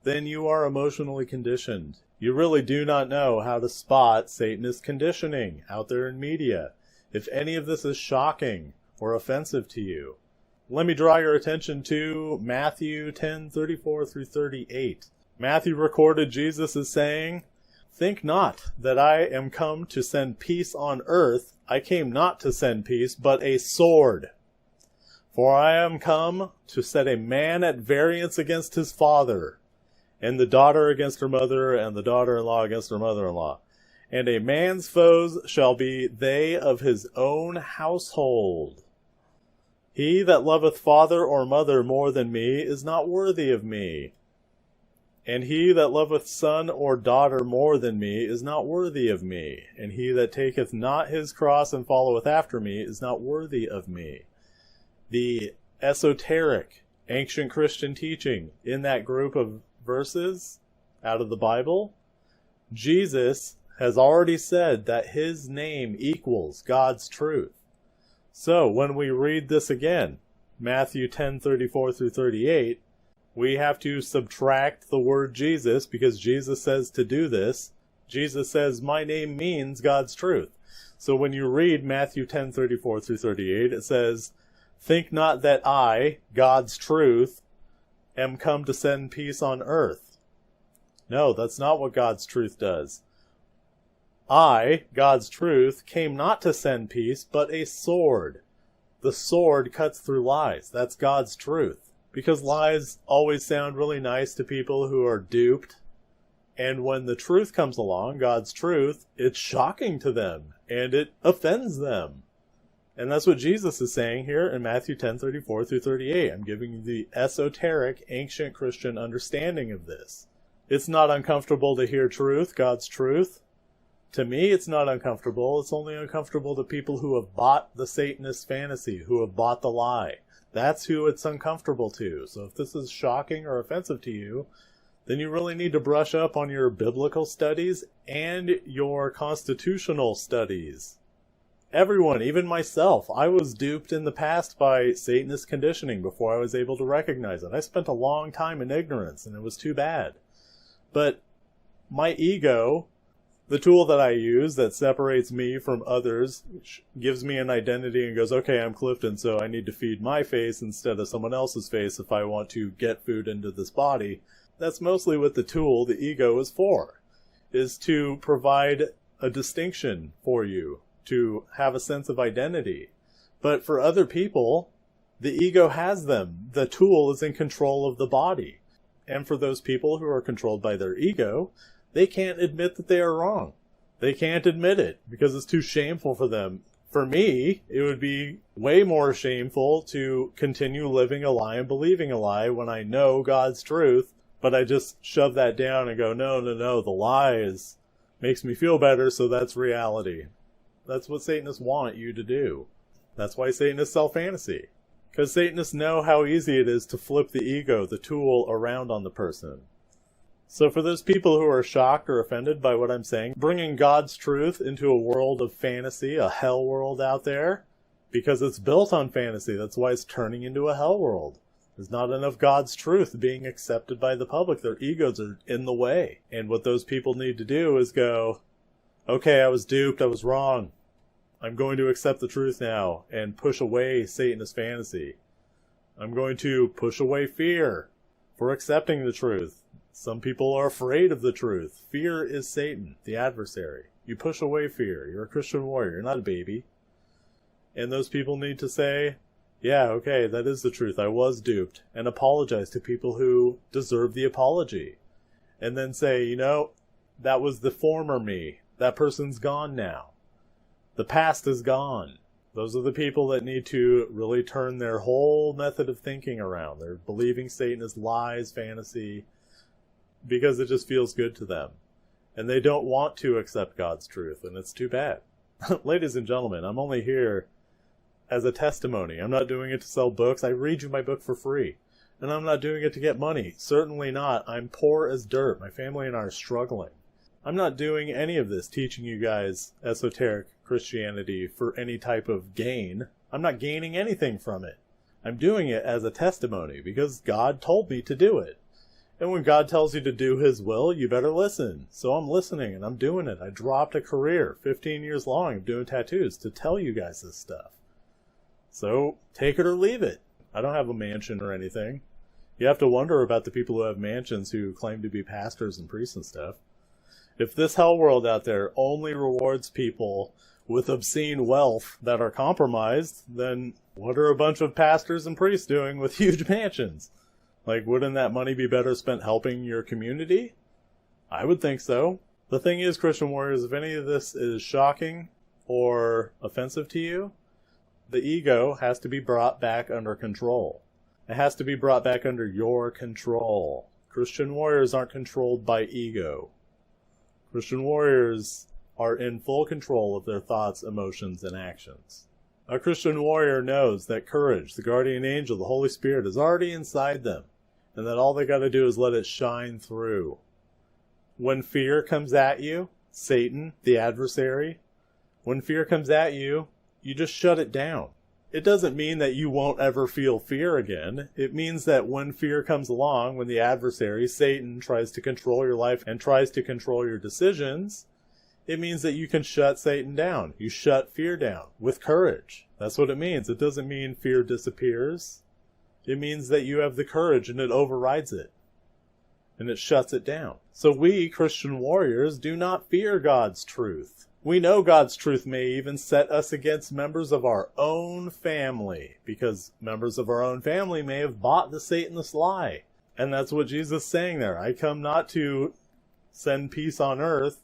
then you are emotionally conditioned. You really do not know how to spot Satanist conditioning out there in media. If any of this is shocking or offensive to you, let me draw your attention to Matthew 10:34 through 38. Matthew recorded Jesus as saying, "Think not that I am come to send peace on earth. I came not to send peace, but a sword. For I am come to set a man at variance against his father, and the daughter against her mother, and the daughter-in-law against her mother-in-law. And a man's foes shall be they of his own household. He that loveth father or mother more than me is not worthy of me. And he that loveth son or daughter more than me is not worthy of me. And he that taketh not his cross and followeth after me is not worthy of me." The esoteric, ancient Christian teaching in that group of verses out of the Bible, Jesus has already said that his name equals God's truth. So when we read this again, Matthew 10:34 through 38, we have to subtract the word Jesus because Jesus says to do this. Jesus says, "My name means God's truth." So when you read Matthew 10:34 through 38, it says, "Think not that I, God's truth, am come to send peace on earth." No, that's not what God's truth does. I, God's truth, came not to send peace, but a sword. The sword cuts through lies. That's God's truth. Because lies always sound really nice to people who are duped. And when the truth comes along, God's truth, it's shocking to them. And it offends them. And that's what Jesus is saying here in Matthew 10:34 through 38. I'm giving you the esoteric, ancient Christian understanding of this. It's not uncomfortable to hear truth, God's truth. To me, it's not uncomfortable. It's only uncomfortable to people who have bought the Satanist fantasy, who have bought the lie. That's who it's uncomfortable to. So if this is shocking or offensive to you, then you really need to brush up on your biblical studies and your constitutional studies. Everyone, even myself, I was duped in the past by Satanist conditioning before I was able to recognize it. I spent a long time in ignorance, and it was too bad. But my ego, the tool that I use that separates me from others, gives me an identity and goes, "Okay, I'm Clifton, so I need to feed my face instead of someone else's face if I want to get food into this body." That's mostly what the tool, the ego, is for, is to provide a distinction for you, to have a sense of identity. But for other people, the ego has them. The tool is in control of the body. And for those people who are controlled by their ego, they can't admit that they are wrong. They can't admit it because it's too shameful for them. For me, it would be way more shameful to continue living a lie and believing a lie when I know God's truth, but I just shove that down and go, no, the lie makes me feel better, so that's reality. That's what Satanists want you to do. That's why Satanists sell fantasy. Because Satanists know how easy it is to flip the ego, the tool, around on the person. So for those people who are shocked or offended by what I'm saying, bringing God's truth into a world of fantasy, a hell world out there, because it's built on fantasy, that's why it's turning into a hell world. There's not enough God's truth being accepted by the public. Their egos are in the way. And what those people need to do is go, "Okay, I was duped, I was wrong. I'm going to accept the truth now and push away Satanist fantasy. I'm going to push away fear for accepting the truth." Some people are afraid of the truth. Fear is Satan, the adversary. You push away fear. You're a Christian warrior. You're not a baby. And those people need to say, yeah, okay, that is the truth. I was duped. And apologize to people who deserve the apology. And then say, you know, that was the former me. That person's gone now. The past is gone. Those are the people that need to really turn their whole method of thinking around. They're believing Satan is lies, fantasy, because it just feels good to them. And they don't want to accept God's truth, and it's too bad. Ladies and gentlemen, I'm only here as a testimony. I'm not doing it to sell books. I read you my book for free. And I'm not doing it to get money. Certainly not. I'm poor as dirt. My family and I are struggling. I'm not doing any of this teaching you guys esoteric Christianity for any type of gain. I'm not gaining anything from it. I'm doing it as a testimony because God told me to do it. And when God tells you to do His will, you better listen. So I'm listening and I'm doing it. I dropped a career, 15 years long, of doing tattoos to tell you guys this stuff. So take it or leave it. I don't have a mansion or anything. You have to wonder about the people who have mansions who claim to be pastors and priests and stuff. If this hell world out there only rewards people with obscene wealth that are compromised, then what are a bunch of pastors and priests doing with huge mansions? Like, wouldn't that money be better spent helping your community? I would think so. The thing is, Christian warriors, if any of this is shocking or offensive to you, the ego has to be brought back under control. It has to be brought back under your control. Christian warriors aren't controlled by ego. Christian warriors are in full control of their thoughts, emotions, and actions. A Christian warrior knows that courage, the guardian angel, the Holy Spirit, is already inside them, and that all they got to do is let it shine through. When fear comes at you, Satan, the adversary, when fear comes at you, you just shut it down. It doesn't mean that you won't ever feel fear again. It means that when fear comes along, when the adversary, Satan, tries to control your life and tries to control your decisions, it means that you can shut Satan down. You shut fear down with courage. That's what it means. It doesn't mean fear disappears. It means that you have the courage and it overrides it. And it shuts it down. So we, Christian warriors, do not fear God's truth. We know God's truth may even set us against members of our own family, because members of our own family may have bought the Satanist lie. And that's what Jesus is saying there. I come not to send peace on earth.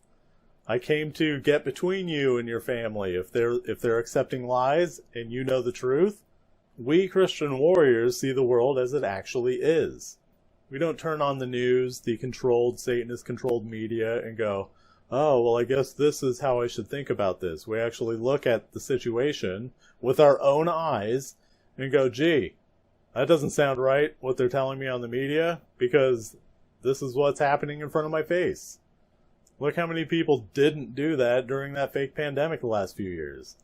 I came to get between you and your family. If they're accepting lies and you know the truth, we Christian warriors see the world as it actually is. We don't turn on the news, the controlled, Satanist-controlled media, and go, oh, well, I guess this is how I should think about this. We actually look at the situation with our own eyes and go, gee, that doesn't sound right, what they're telling me on the media, because this is what's happening in front of my face. Look how many people didn't do that during that fake pandemic the last few years.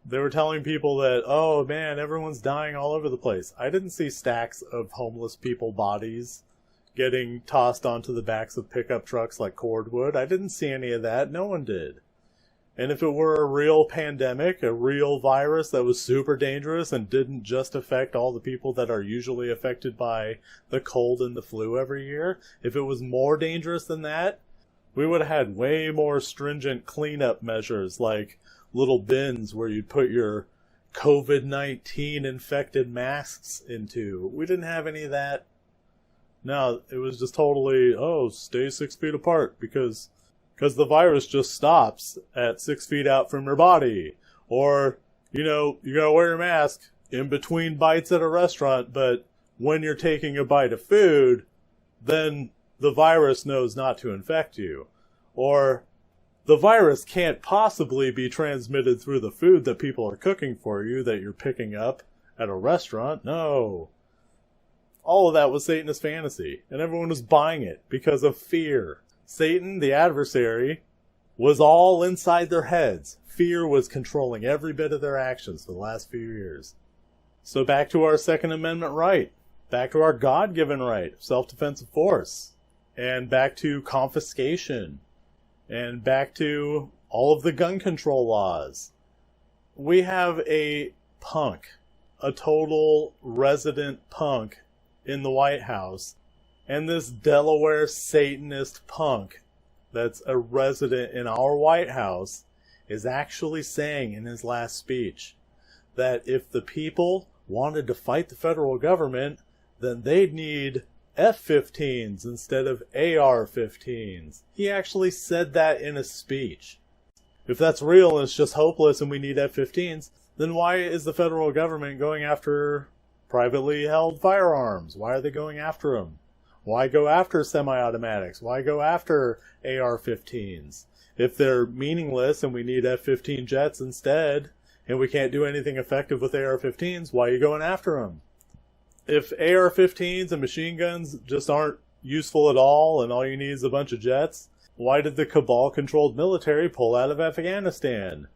They were telling people that, oh man, everyone's dying all over the place. I didn't see stacks of homeless people bodies getting tossed onto the backs of pickup trucks like cordwood. I didn't see any of that. No one did. And if it were a real pandemic, a real virus that was super dangerous and didn't just affect all the people that are usually affected by the cold and the flu every year, if it was more dangerous than that, we would have had way more stringent cleanup measures, like little bins where you'd put your COVID-19 infected masks into. We didn't have any of that. No, it was just totally, oh, stay 6 feet apart because the virus just stops at 6 feet out from your body. Or, you know, you gotta wear your mask in between bites at a restaurant, but when you're taking a bite of food, then the virus knows not to infect you. Or the virus can't possibly be transmitted through the food that people are cooking for you that you're picking up at a restaurant. No. All of that was Satanist fantasy, and everyone was buying it because of fear. Satan, the adversary, was all inside their heads. Fear was controlling every bit of their actions for the last few years. So back to our Second Amendment right. Back to our God-given right of self-defense of force. And back to confiscation. And back to all of the gun control laws. We have a punk, a total resident punk in the White House, and this Delaware Satanist punk that's a resident in our White House, is actually saying in his last speech that if the people wanted to fight the federal government, then they'd need F-15s instead of AR-15s. He actually said that in a speech. If that's real and it's just hopeless and we need F-15s, then why is the federal government going after privately held firearms? Why are they going after them? Why go after semi-automatics? Why go after AR-15s? If they're meaningless and we need F-15 jets instead, and we can't do anything effective with AR-15s, why are you going after them? If AR-15s and machine guns just aren't useful at all and all you need is a bunch of jets, why did the cabal-controlled military pull out of Afghanistan?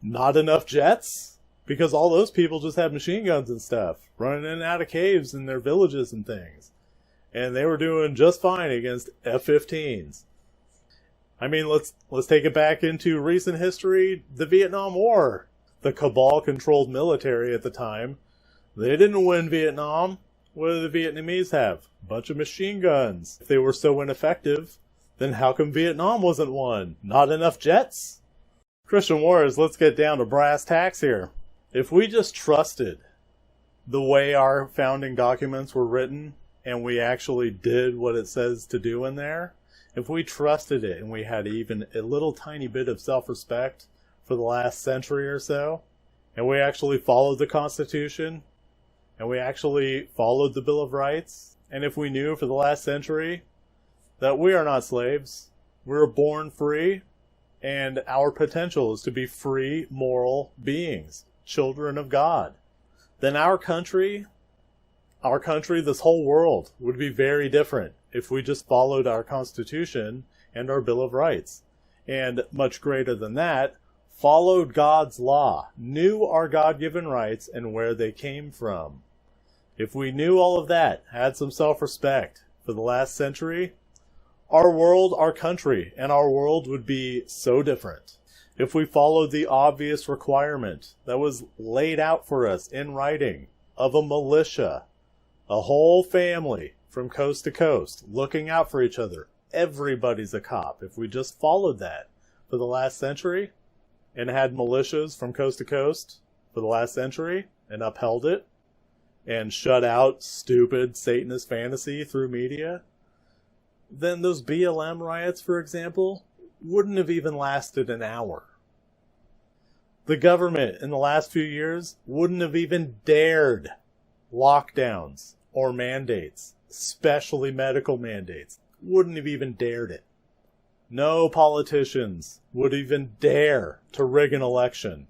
Not enough jets? Because all those people just had machine guns and stuff, running in and out of caves in their villages and things. And they were doing just fine against F-15s. I mean, let's take it back into recent history, the Vietnam War. The cabal-controlled military at the time, they didn't win Vietnam. What did the Vietnamese have? A bunch of machine guns. If they were so ineffective, then how come Vietnam wasn't won? Not enough jets? Christian warriors, let's get down to brass tacks here. If we just trusted the way our founding documents were written, and we actually did what it says to do in there, if we trusted it and we had even a little tiny bit of self-respect for the last century or so, and we actually followed the Constitution, and we actually followed the Bill of Rights, and if we knew for the last century that we are not slaves, we were born free, and our potential is to be free, moral beings, children of God, then our country, this whole world, would be very different if we just followed our Constitution and our Bill of Rights. And much greater than that, followed God's law, knew our God-given rights and where they came from. If we knew all of that, had some self-respect for the last century, our world, our country, and our world would be so different. If we followed the obvious requirement that was laid out for us in writing of a militia, a whole family from coast to coast, looking out for each other, everybody's a cop. If we just followed that for the last century, and had militias from coast to coast for the last century, and upheld it, and shut out stupid Satanist fantasy through media, then those BLM riots, for example, wouldn't have even lasted an hour. The government in the last few years wouldn't have even dared lockdowns or mandates, especially medical mandates. Wouldn't have even dared it. No politicians would even dare to rig an election.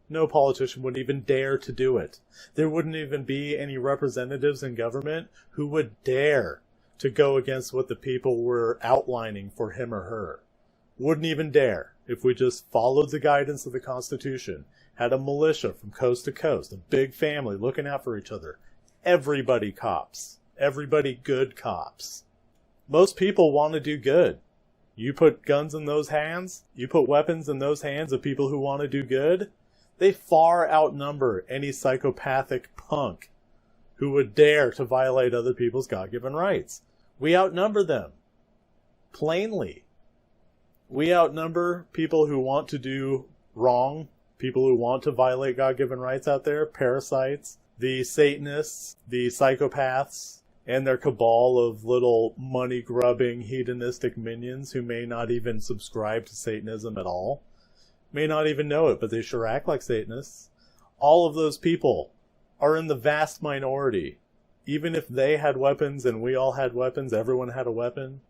No politician would even dare to do it. There wouldn't even be any representatives in government who would dare to go against what the people were outlining for him or her. Wouldn't even dare if we just followed the guidance of the Constitution, had a militia from coast to coast, a big family looking out for each other. Everybody cops. Everybody good cops. Most people want to do good. You put guns in those hands, you put weapons in those hands of people who want to do good, they far outnumber any psychopathic punk who would dare to violate other people's God-given rights. We outnumber them. Plainly. We outnumber people who want to do wrong, people who want to violate God-given rights out there, parasites, the Satanists, the psychopaths, and their cabal of little money-grubbing, hedonistic minions who may not even subscribe to Satanism at all, may not even know it, but they sure act like Satanists. All of those people are in the vast minority. Even if they had weapons and we all had weapons, everyone had a weapon,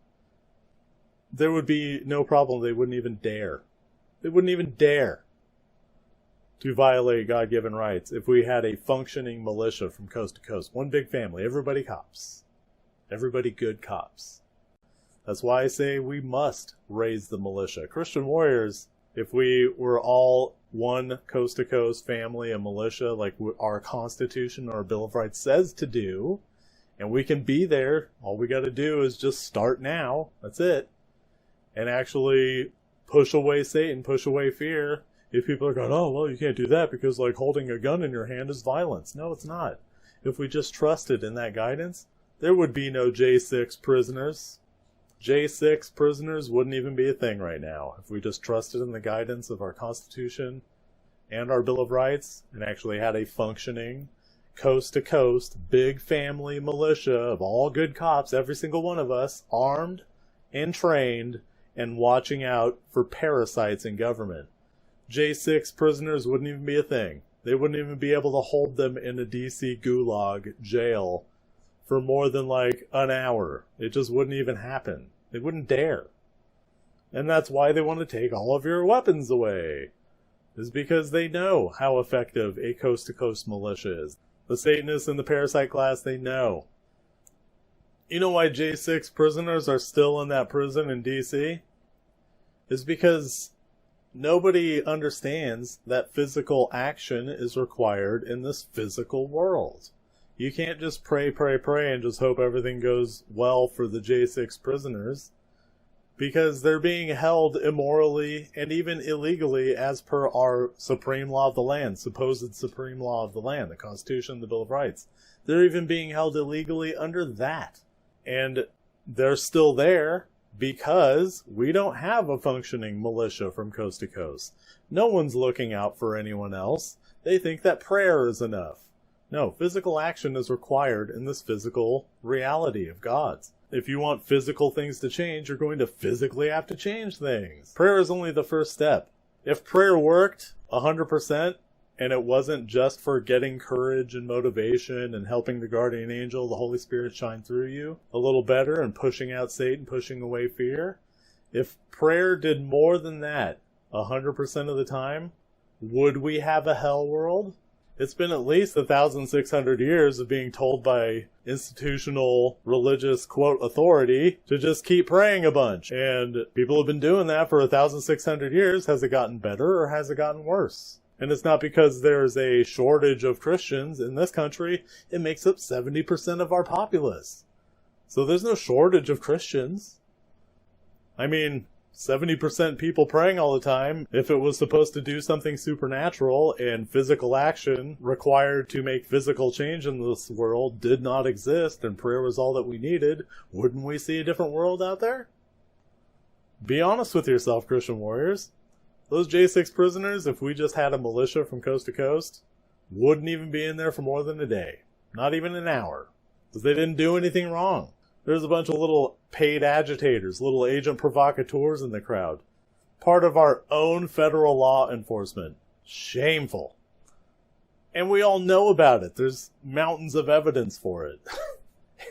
there would be no problem. They wouldn't even dare. They wouldn't even dare to violate God-given rights if we had a functioning militia from coast to coast. One big family, everybody cops. Everybody good cops. That's why I say we must raise the militia. Christian warriors, if we were all one coast to coast family and militia like our Constitution or our Bill of Rights says to do, and we can be there, all we got to do is just start now. That's it. And actually push away Satan, push away fear. If people are going, oh, well, you can't do that because, like, holding a gun in your hand is violence. No, it's not. If we just trusted in that guidance, there would be no J6 prisoners. J6 prisoners wouldn't even be a thing right now if we just trusted in the guidance of our Constitution and our Bill of Rights and actually had a functioning, coast-to-coast, big family militia of all good cops, every single one of us, armed and trained and watching out for parasites in government. J6 prisoners wouldn't even be a thing. They wouldn't even be able to hold them in a DC gulag jail for more than like an hour. It just wouldn't even happen. They wouldn't dare. And that's why they want to take all of your weapons away. Is because they know how effective a coast-to-coast militia is. The Satanists in the parasite class, they know. You know why J6 prisoners are still in that prison in DC? Is because nobody understands that physical action is required in this physical world. You can't just pray and just hope everything goes well for the J6 prisoners, because they're being held immorally and even illegally as per our supreme law of the land, supposed supreme law of the land, the Constitution, the Bill of Rights. They're even being held illegally under that. And they're still there because we don't have a functioning militia from coast to coast. No one's looking out for anyone else. They think that prayer is enough. No, physical action is required in this physical reality of God's. If you want physical things to change, you're going to physically have to change things. Prayer is only the first step. If prayer worked 100%, and it wasn't just for getting courage and motivation and helping the guardian angel, the Holy Spirit, shine through you a little better and pushing out Satan, pushing away fear, if prayer did more than that 100% of the time, would we have a hell world? It's been at least 1,600 years of being told by institutional religious, quote, authority to just keep praying a bunch. And people have been doing that for 1,600 years. Has it gotten better or has it gotten worse? And it's not because there's a shortage of Christians in this country. It makes up 70% of our populace. So there's no shortage of Christians. I mean, 70% people praying all the time. If it was supposed to do something supernatural and physical action required to make physical change in this world did not exist and prayer was all that we needed, wouldn't we see a different world out there? Be honest with yourself, Christian warriors. Those J6 prisoners, if we just had a militia from coast to coast, wouldn't even be in there for more than a day. Not even an hour. Because they didn't do anything wrong. There's a bunch of little paid agitators, little agent provocateurs in the crowd. Part of our own federal law enforcement. Shameful. And we all know about it. There's mountains of evidence for it.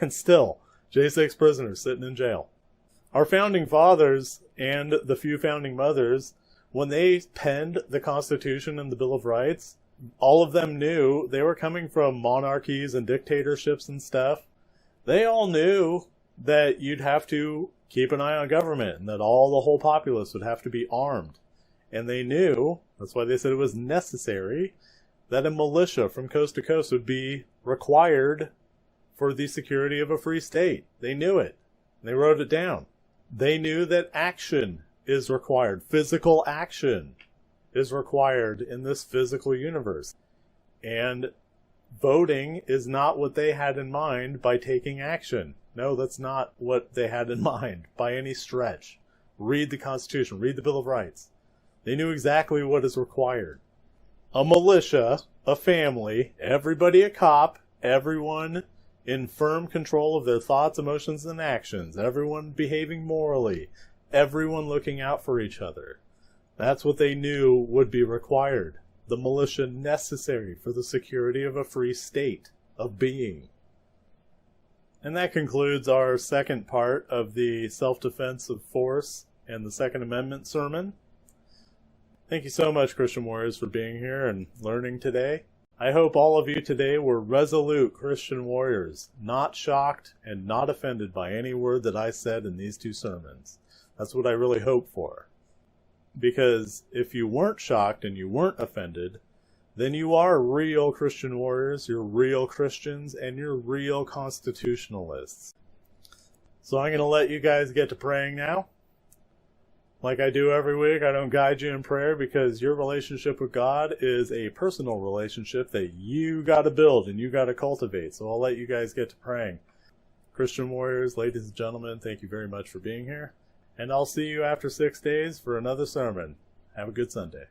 And still, J6 prisoners sitting in jail. Our founding fathers and the few founding mothers, when they penned the Constitution and the Bill of Rights, all of them knew they were coming from monarchies and dictatorships and stuff. They all knew that you'd have to keep an eye on government and that the whole populace would have to be armed. And they knew, that's why they said it was necessary, that a militia from coast to coast would be required for the security of a free state. They knew it. They wrote it down. They knew that action is required. Physical action is required in this physical universe. And voting is not what they had in mind by taking action. No, that's not what they had in mind by any stretch. Read the Constitution. Read the Bill of Rights. They knew exactly what is required. A militia, a family, everybody a cop, everyone in firm control of their thoughts, emotions, and actions, everyone behaving morally, everyone looking out for each other. That's what they knew would be required. The militia necessary for the security of a free state of being. And that concludes our second part of the self-defense of force and the Second Amendment sermon. Thank you so much, Christian warriors, for being here and learning today. I hope all of you today were resolute Christian warriors, not shocked and not offended by any word that I said in these two sermons. That's what I really hope for. Because if you weren't shocked and you weren't offended, then you are real Christian warriors, you're real Christians, and you're real constitutionalists. So I'm going to let you guys get to praying now. Like I do every week, I don't guide you in prayer because your relationship with God is a personal relationship that you got to build and you got to cultivate. So I'll let you guys get to praying. Christian warriors, ladies and gentlemen, thank you very much for being here. And I'll see you after 6 days for another sermon. Have a good Sunday.